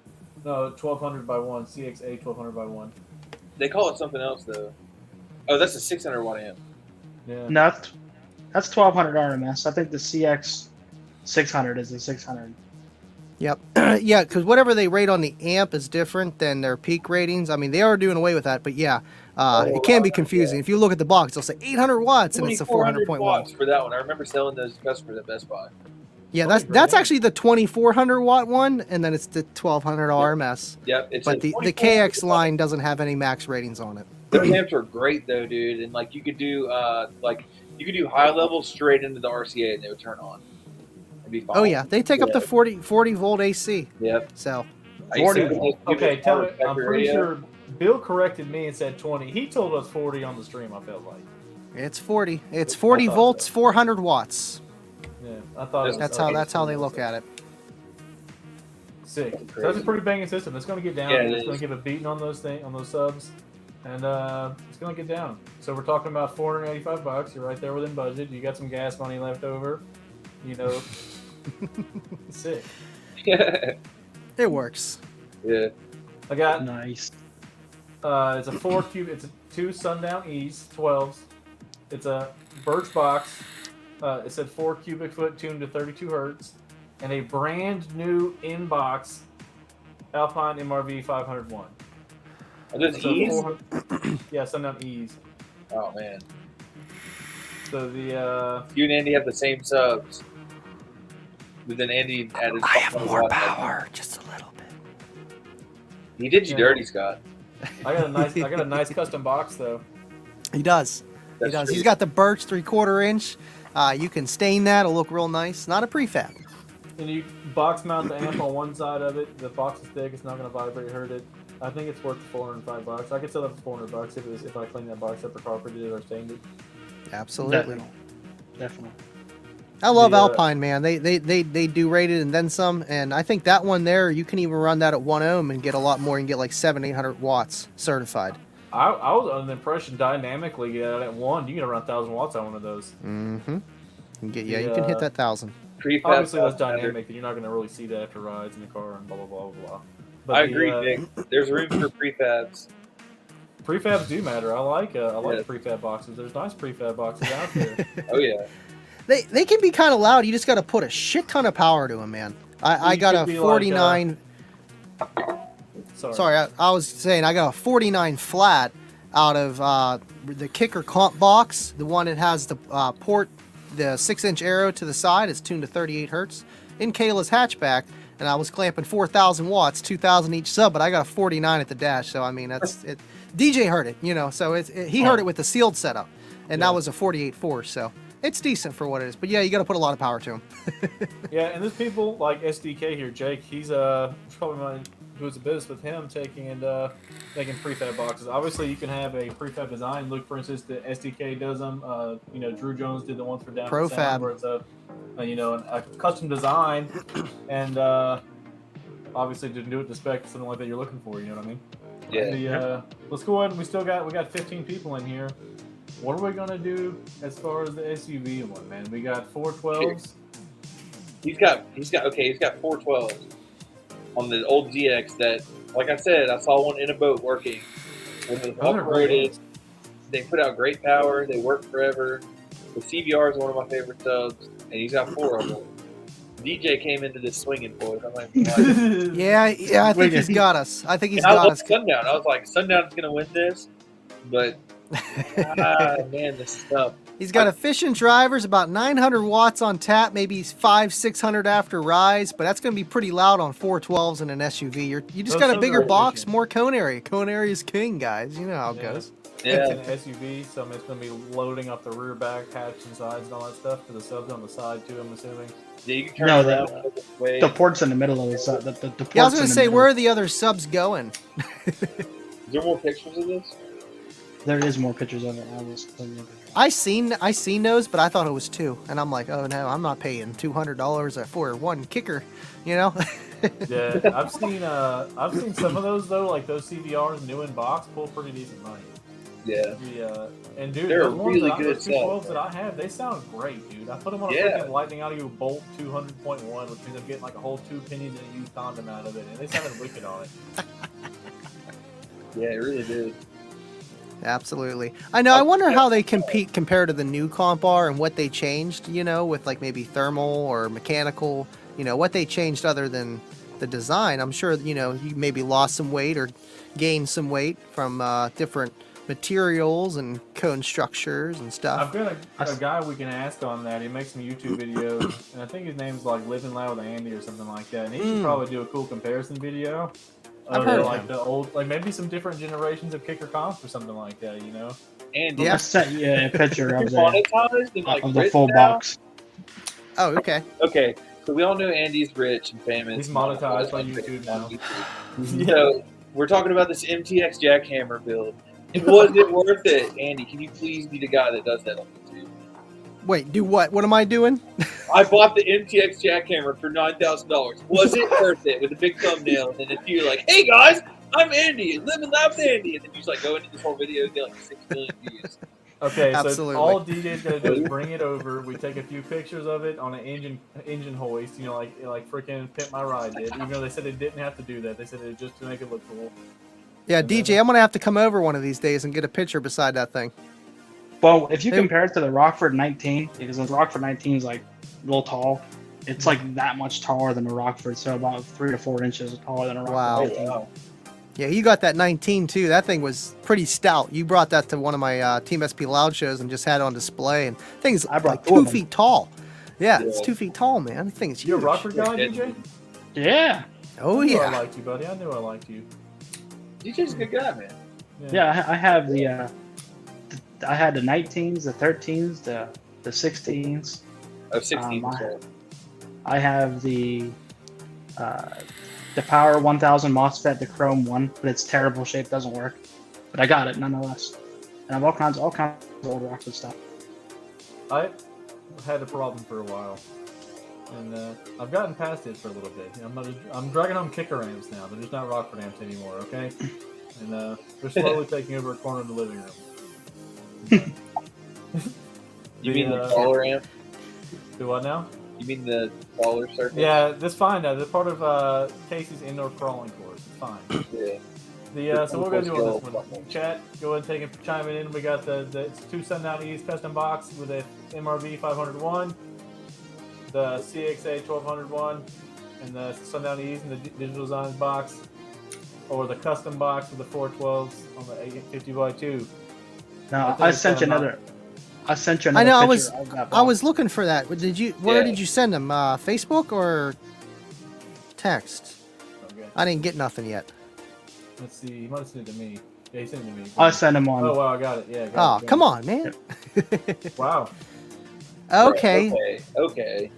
No, 1200 by 1, CXA 1200 by 1. They call it something else though. Oh, that's a 600 watt amp. Yeah. No, that's 1200 RMS. I think the CX 600 is the 600. Yep. Yeah, because whatever they rate on the amp is different than their peak ratings. I mean, they are doing away with that, but yeah, it can be confusing. If you look at the box, they'll say 800 watts, and it's a 400.1. watts for that one. I remember selling those to customers at Best Buy. Yeah, that's actually the 2400 watt one, and then it's the 1200 RMS. Yep. It's But the KX line doesn't have any max ratings on it. Those amps are great though, dude. And like you could do high level straight into the RCA and they would turn on. It'd be fine. Oh yeah, they take up to 40 volt AC. Yep. So I used to 40 use Okay, this tell me. power I'm factory pretty radio. sure Bill corrected me and said 20. He told us 40 on the stream. I felt like. it's 40. It's 40 volts, 400 watts. Yeah, I thought it was, That's how they look at it. Sick. So that's a pretty banging system. It's going to get down. Yeah, it it's going is. to give a beating on those subs, and it's going to get down. So we're talking about $485. You're right there within budget. You got some gas money left over. You know, sick. It works. Yeah. I got Nice. it's a 4 cube. It's a 2 Sundown E's 12s. It's a birch box. It said 4 cubic foot tuned to 32 hertz, and a brand new inbox Alpine MRV 501. Are those So E's? 400 yeah, Sundown E's. Oh man. So the You and Andy have the same subs. But then Andy added. I have 500 more watts. power, just a little bit. He did you Yeah. dirty, Scott. I got a nice custom box though. He does. That's He does. true. He's got the birch 3/4 inch. You can stain that. It'll look real nice. Not a prefab. And you box mount the amp on one side of it. The box is thick. It's not going to vibrate, hurt it. I think it's worth $405. I could sell that for $400 if I cleaned that box up or carpeted it or stained it. Absolutely. Definitely. I love The, Alpine, man. They do rated and then some. And I think that one there, you can even run that at 1 ohm and get a lot more. You can get like 700-800 watts certified. I was under the impression dynamically at 1, you can run 1,000 watts on one of those. Mm-hmm. You can hit that 1,000. Prefab Obviously, that's sounds better. dynamic, and you're not going to really see that after rides in the car and blah, blah, blah, blah. But I the, agree, Nick. There's room for prefabs. Prefabs do matter. I like Yeah. prefab boxes. There's nice prefab boxes out there. Oh yeah. They can be kind of loud. You just got to put a shit ton of power to them, man. I You got could a be like, 49. Sorry, I was saying I got a 49 flat out of the kicker comp box. The one that has the port, the 6-inch arrow to the side is tuned to 38 hertz. In Kayla's hatchback, and I was clamping 4,000 watts, 2,000 each sub, but I got a 49 at the dash. So I mean, that's it. DJ heard it, you know. So he heard it with the sealed setup, and that was a 48.4. So it's decent for what it is. But yeah, you got to put a lot of power to him. Yeah, and there's people like SDK here, Jake. He's probably not doing the business with him taking and making prefab boxes. Obviously, you can have a prefab design. Look, for instance, the SDK does them. Drew Jones did the ones for Down for Profab. Sound, where it's a custom design, and obviously to do it to spec something like that you're looking for. You know what I mean? Yeah. Let's go ahead. We got 15 people in here. What are we gonna do as far as the SUV one, man? We got 412s. He's got 412s on the old GX that, like I said, I saw one in a boat working. When it was Those are great off-roaded, ones. they put out great power. They work forever. The CBR is one of my favorite subs, and he's got 4 of them. DJ came into this swinging, boys. I'm like, Yeah, I think he's got us. I think he's and I got love us. Sundown. I was like, Sundown's gonna win this, but man, this is tough. He's got efficient drivers, about 900 watts on tap, maybe 500-600 after rise, but that's going to be pretty loud on 412s in an SUV. You just Those got a are bigger very box, efficient. more cone area. Cone area is king, guys. You know how it goes. It's Yeah, an SUV, so I mean, it's going to be loading up the rear, back, hatch, and sides and all that stuff. To the subs on the side too, I'm assuming. yeah, you can turn No, it around. The port's in the middle of the sub. The port's Yeah, I was in going the to say, middle. where are the other subs going? Is there more pictures of this? There is more pictures of it. I seen those, but I thought it was 2, and I'm like, oh no, I'm not paying $200 for one kicker, you know. Yeah, I've seen some of those though, like those CVRs new in box, pull pretty decent money. Yeah. And dude, They're those ones really that good those 212s that I have, they sound great, dude. I put them on a Yeah. freaking Lightning Audio Bolt 200.1, which means I'm getting like a whole 2 pinions and a used condom out of it, and they sounded wicked on it. Yeah, it really did. Absolutely. I know. I wonder how they compete compared to the new Comp R and what they changed, you know, with like maybe thermal or mechanical, you know, what they changed other than the design. I'm sure, you know, you maybe lost some weight or gained some weight from different materials and cone structures and I've stuff. got a guy we can ask on that. He makes some YouTube videos, and I think his name's like Living Loud with Andy or something like that. And he should probably do a cool comparison video. I've heard of like him. the old, like maybe some different generations of kicker comps or something like that, you know? And Yeah. I sent you a picture of monetized and like the rich full now? box. Oh, okay. Okay, so we all know Andy's rich and famous. He's monetized by YouTube now. So we're talking about this MTX jackhammer build. Was it worth it? Andy, can you please be the guy that does that on YouTube? Wait, do what? What am I doing? I bought the MTX jackhammer for $9,000. Was it worth it? With a big thumbnail, and then if you're like, "Hey guys, I'm Andy, and living life with Andy," and then you just like go into this whole video and get like 6 million views. Okay, so Absolutely. all DJ's gonna do is bring it over. We take a few pictures of it on an engine hoist, you know, like freaking Pimp My Ride did. Even though they said they didn't have to do that, they said it just to make it look cool. Yeah, And then- DJ, I'm gonna have to come over one of these days and get a picture beside that thing. Well, if you Hey. compare it to the Rockford 19, because the Rockford 19 is like a little tall, it's like that much taller than a Rockford, so about 3 to 4 inches taller than a Rockford Wow. 19. Wow. Yeah, you got that 19 too. That thing was pretty stout. You brought that to one of my Team SP Loud shows and just had it on display. And thing's I brought like 2 of 2 them. feet tall. Yeah, it's Yeah. 2 feet tall, man. The thing is You a huge. Rockford guy, Yeah. DJ? Yeah, Oh I knew I yeah. liked you, buddy. I knew I liked you. DJ's a good guy, man. yeah. I have the I had the 19s, the 13s, the 16s. Oh, 16 I have the Power 1000 MOSFET, the Chrome one, but it's terrible shape, doesn't work. But I got it nonetheless. And I have all kinds of old Rockford stuff. I had a problem for a while, and I've gotten past it for a little bit. You know, I'm dragging home kicker amps now. They're just not Rockford amps anymore, okay? And they're slowly taking over a corner of the living room. You mean the The, baller amp? Do what now? You mean the baller circuit? Yeah, that's fine now. They're part of Casey's indoor crawling course. It's fine. Yeah. So what we're gonna do on this one? Chat, go ahead and chime it in. We got the 2 Sundown E's custom box with a MRV 501, the CXA 1201, and the Sundown E's and the Digital Designs box, or the custom box with the 412s on the 850x2. No, think I it's sent you kinda another. I sent you I another know. picture of that I box. was looking for that. Did you? Where Yeah. did you send them? Facebook or text? Okay. I didn't get nothing yet. Let's see. He might have sent it to me. Yeah, he sent it to me. I sent him on. Oh wow, I got it. Yeah. Oh, Got it. come on, man. Wow. Okay. Okay.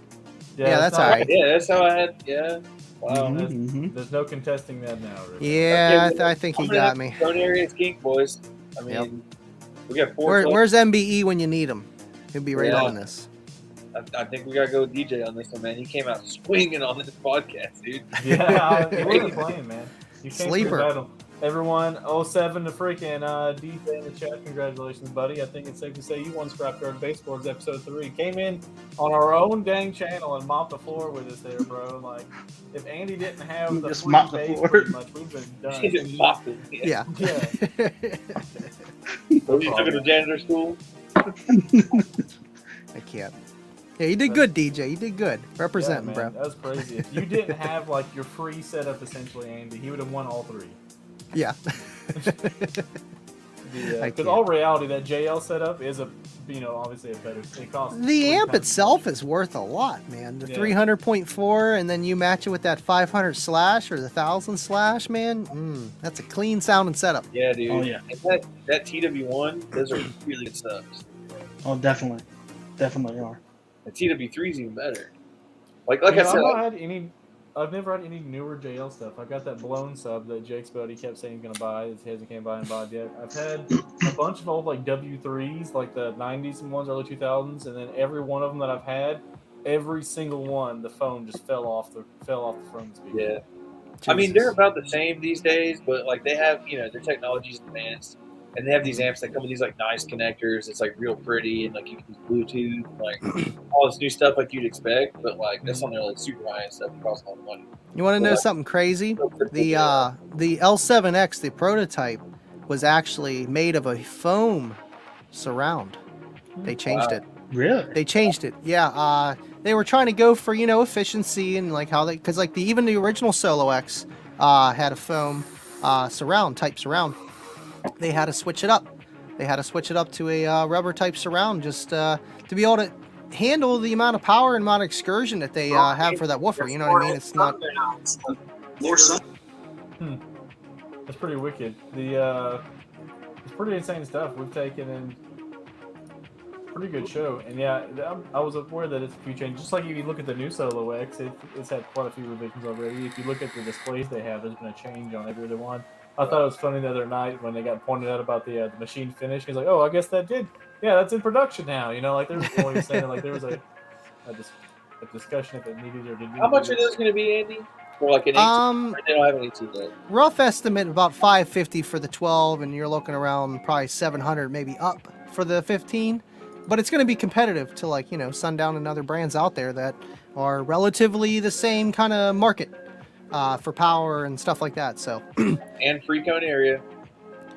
Yeah, that's it's not- all right. Yeah, that's how I had. Yeah. Wow. Mhm, There's, mhm. there's no contesting that now. Really. Yeah, Okay, I think he I'm gonna got have me. Zone area skink, boys. I mean, Yep. we got 4. Where's MBE when you need him? He'll be right Yeah. on this. I think we gotta go with DJ on this one, man. He came out swinging on this podcast, dude. Yeah, he wasn't playing, man. You can't Sleeper. battle. Everyone, 07 to freaking DJ in the chat. Congratulations, buddy. I think it's safe to say you won Scrapyard Bass Wars episode 3. Came in on our own dang channel and mopped the floor with us there, bro. Like, if Andy didn't have the Just free mopped the base, floor. pretty much, we've been done. He just popped it. Yeah. Yeah. So you took it to janitor school? I can't. Yeah, you did good, DJ. You did good. Representing, yeah, man, bro. that was crazy. If you didn't have, like, your free setup, essentially, Andy, he would have won all 3. Yeah. Because all reality, that JL setup is obviously a better. It costs The 3 amp times itself more. is worth a lot, man. The Yeah. 300.4, and then you match it with that 500 slash or the 1000 slash, man. That's a clean sounding setup. Yeah, dude. Oh, yeah. And that TW1, those are really good subs. Oh, definitely. Definitely are. The TW3 is even better. Like You I know, said, I've never had any newer JL stuff. I got that blown sub that Jake's buddy kept saying he's gonna buy. He hasn't came by and bought yet. I've had a bunch of old like W3s, like the 90s and ones, early 2000s, and then every one of them that I've had, every single one, the phone just fell off the phone speaker. yeah. I mean, they're about the same these days, but like they have, their technology's advanced, and they have these amps that come with these like nice connectors. It's like real pretty, and like you can use Bluetooth, like all this new stuff like you'd expect. But like that's on their like super high end stuff. It costs a lot of money. You want to know something crazy? The L7X, the prototype, was actually made of a foam surround. They changed it. Really? They changed it. Yeah. They were trying to go for efficiency and like how because like even the original Solo X had a foam type surround. They had to switch it up. They had to switch it up to a rubber type surround just to be able to handle the amount of power and amount of excursion that they have for that woofer. You know what I mean? It's not. That's pretty wicked. It's pretty insane stuff. We've taken in pretty good show, and yeah, I was aware that it's a few changes. Just like if you look at the new Solo X, it's had quite a few revisions already. If you look at the displays they have, there's been a change on every other one. I thought it was funny the other night when they got pointed out about the machine finish. He's like, "Oh, I guess that did. Yeah, that's in production now." Like there was always saying like there was a discussion if it needed or didn't. How much are those going to be, Andy? For like an 18? They don't have an 18 yet. Rough estimate about $550 for the 12, and you're looking around probably $700 maybe up for the 15. But it's going to be competitive to like Sundown and other brands out there that are relatively the same kind of market for power and stuff like that. So and free cone area.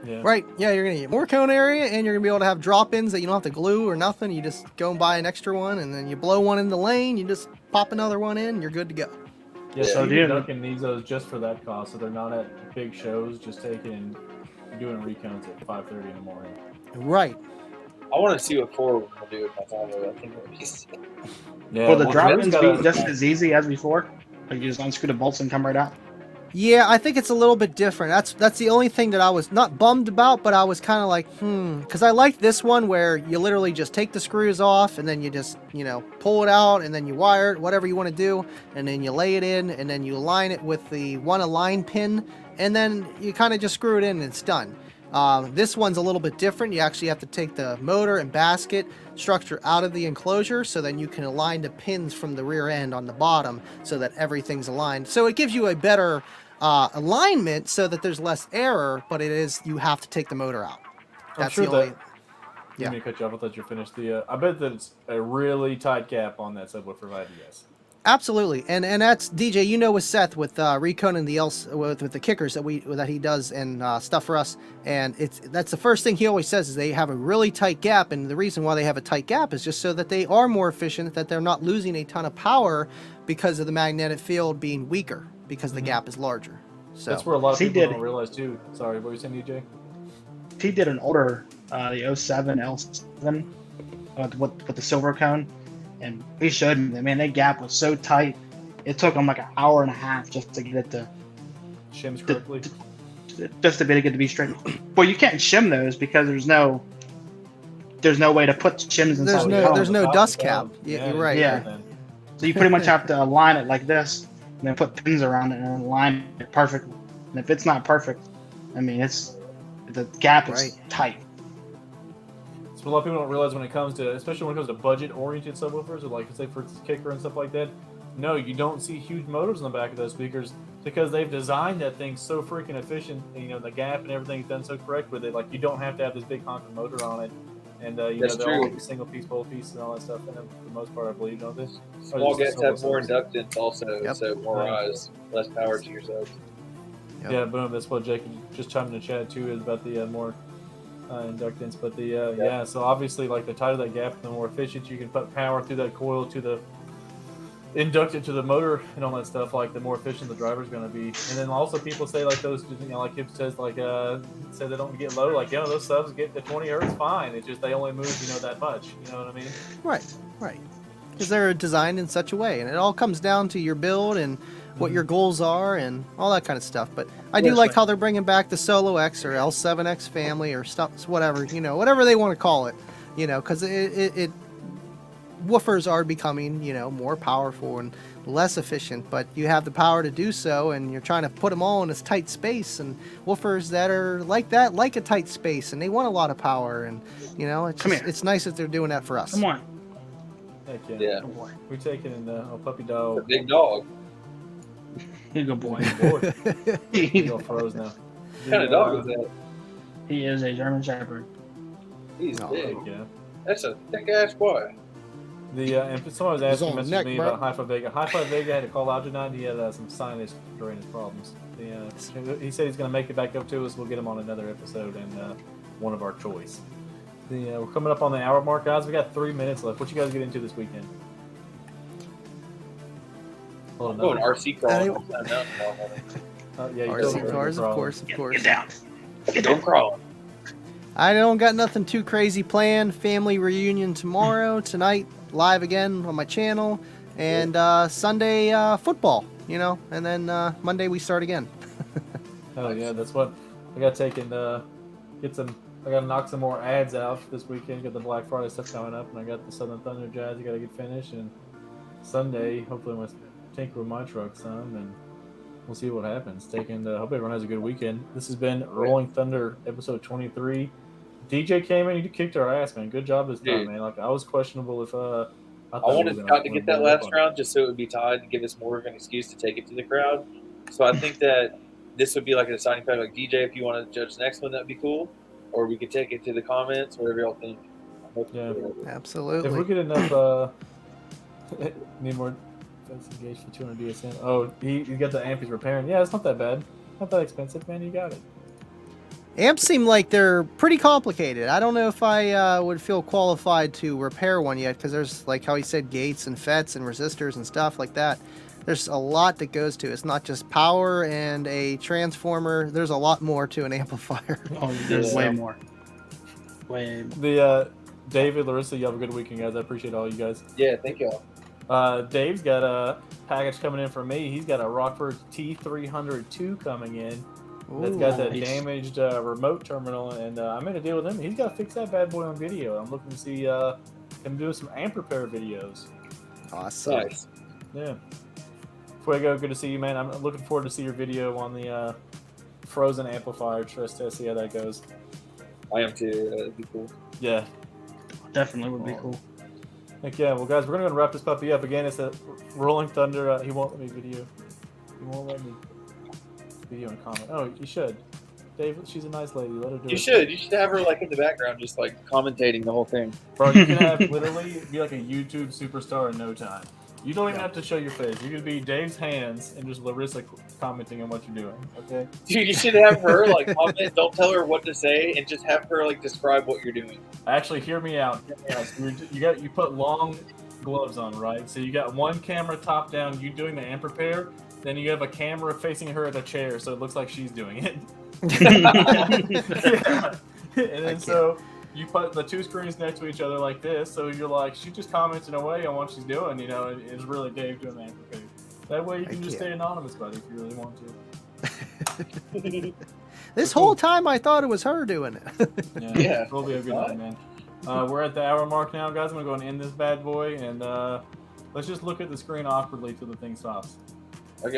Yeah. Right, yeah, you're going to get more cone area, and you're going to be able to have drop-ins that you don't have to glue or nothing. You just go and buy an extra one, and then you blow one in the lane, you just pop another one in, and you're good to go. Yeah, So Steve Duncan needs those just for that cost, so they're not at big shows, just doing recounts at 5:30 in the morning. Right. I want to see what 4 will do with my Tahoe. I think it'll be sick. Yeah, Will the well, drop-ins Jim's got be just as easy as before? Like you just unscrew the bolts and come right out? Yeah, I think it's a little bit different. That's the only thing that I was not bummed about, but I was kind of like, because I like this one where you literally just take the screws off and then you just, pull it out and then you wire it, whatever you want to do, and then you lay it in and then you align it with the one align pin, and then you kind of just screw it in and it's done. This one's a little bit different. You actually have to take the motor and basket structure out of the enclosure so then you can align the pins from the rear end on the bottom so that everything's aligned. So it gives you a better alignment so that there's less error, but you have to take the motor out. That's sure the only. Let me cut you off. I thought you finished I bet that it's a really tight gap on that subwoofer by IDS. Absolutely, and that's DJ. With Seth with reconing the with the kickers that he does and stuff for us, and that's the first thing he always says is they have a really tight gap, and the reason why they have a tight gap is just so that they are more efficient, that they're not losing a ton of power because of the magnetic field being weaker because the gap is larger. So that's where a lot of people don't realize too. Sorry, what were you saying, DJ? He did an order, the 07 L7 with the silver cone. And he showed me that, man, that gap was so tight. It took him like an hour and a half just to get it to shims correctly. Just to get it to be straight. Well, you can't shim those because there's no way to put shims inside. There's no dust cap. Yeah, you're right. Yeah. So you pretty much have to align it like this, and then put pins around it and align it perfectly. And if it's not perfect, I mean, the gap is tight. So a lot of people don't realize when it comes to, especially when it comes to budget-oriented subwoofers, or like say for kicker and stuff like that. No, you don't see huge motors in the back of those speakers. because they've designed that thing so freaking efficient. You know, the gap and everything's done so correct with it. Like, you don't have to have this big honking motor on it. And, you That's know, they're all true. single piece, bolt piece, and all that stuff in them for the most part, I believe, don't they? Small just gaps have more solo inductance also, Yep. so more rise, less power to yourself. Yep. Yeah, boom. That's what Jake just chimed in the chat too, is about the more inductance. But the yeah, so obviously, like, the tighter that gap, the more efficient you can put power through that coil to the induct it to the motor and all that stuff. Like, the more efficient the driver's going to be. And then also people say, like, those, you know, like Hip says, like, say they don't get low. Like, you know, those subs get to 20 hertz fine. It's just they only move, you know, that much. You know what I mean? Right. Because they're designed in such a way, and it all comes down to your build and what your goals are and all that kind of stuff. But I do like how they're bringing back the Solo X or L7X family or stuff, whatever, you know, whatever they want to call it, you know, because it woofers are becoming, you know, more powerful and less efficient, but you have the power to do so, and you're trying to put them all in this tight space. And woofers that are like that, like a tight space, and they want a lot of power, and you know, it's just, it's nice that they're doing that for us. Come on. Heck yeah. Yeah. Good boy. We're taking in the puppy The dog. big dog. Good boy. Boy, he's all froze now. What kind of dog is that? He is a German Shepherd. He's Oh, big. Heck yeah. That's a thick ass boy. The and someone was asking on the messaged neck, me bro. about Hi-Fi Vega. Hi-Fi Vega had to call out tonight. He had some sinus drainage problems. He said he's going to make it back up to us. We'll get him on another episode and one of our choice. We're coming up on the hour mark, guys. We got 3 minutes left. What you guys get into this weekend? I'm going RC crawling. Yeah, you RC go cars, of crawling. course. Get down. Don't crawl. I don't got nothing too crazy planned. Family reunion tomorrow, tonight live again on my channel, and Sunday football, you know, and then Monday we start again. Oh yeah, that's what I got taken. Get some. I got to knock some more ads out this weekend. Got the Black Friday stuff coming up, and I got the Southern Thunder Jazz. I got to get finished, and Sunday hopefully I'm gonna tinker with my truck some, and we'll see what happens. Hope everyone has a good weekend. This has been Rolling Thunder episode 23. DJ came in, you kicked our ass, man. Good job this time, man. Like, I was questionable if I wanted Scott to get that last round just so it would be tied to give us more of an excuse to take it to the crowd. So I think that this would be like a deciding factor. Like, DJ, if you want to judge the next one, that'd be cool. Or we could take it to the comments, whatever y'all think. Yeah. Absolutely. If we get enough, need more defense engaged for 200 DSM. Oh, you got the amp he's repairing. Yeah, it's not that bad. Not that expensive, man. You got it. Amps seem like they're pretty complicated. I don't know if I would feel qualified to repair one yet, because there's, like how he said, gates and FETs and resistors and stuff like that. There's a lot that goes to it. It's not just power and a transformer. There's a lot more to an amplifier. Oh, there's way more. Way more. The David, Larissa, you have a good weekend, guys. I appreciate all you guys. Yeah, thank y'all. Dave's got a package coming in from me. He's got a Rockford T302 coming in. That's got that nice. damaged remote terminal, and I'm in a deal with him. He's got to fix that bad boy on video. I'm looking to see him do some amp repair videos. Awesome. Nice. Yeah. Fuego, good to see you, man. I'm looking forward to see your video on the frozen amplifier stress test. See how that goes. I am too. That'd be cool. Yeah. Definitely would be cool. Heck yeah. Well, guys, we're going to wrap this puppy up. Again, it's a Rolling Thunder. He won't let me video. He won't let me video and comment. Oh, you should. Dave, she's a nice lady. Let her do it. You should. You should have her like in the background, just like commentating the whole thing. Bro, you can have literally be like a YouTube superstar in no time. You don't even have to show your face. You could be Dave's hands and just Larissa commenting on what you're doing. Okay. Dude, you should have her like comment. Don't tell her what to say, and just have her like describe what you're doing. Actually, hear me out. So you put long gloves on, right? So you got one camera top down. You doing the amp repair. Then you have a camera facing her at a chair, so it looks like she's doing it. Yeah. And then so you put the two screens next to each other like this, so you're like, she just commenting away on what she's doing, you know, and it's really Dave doing the amp repair. That way you can just stay anonymous, buddy, if you really want to. This whole time I thought it was her doing it. Yeah. It'll be a good night, man. We're at the hour mark now, guys. I'm going to go and end this bad boy, and let's just look at the screen awkwardly till the thing stops. Okay.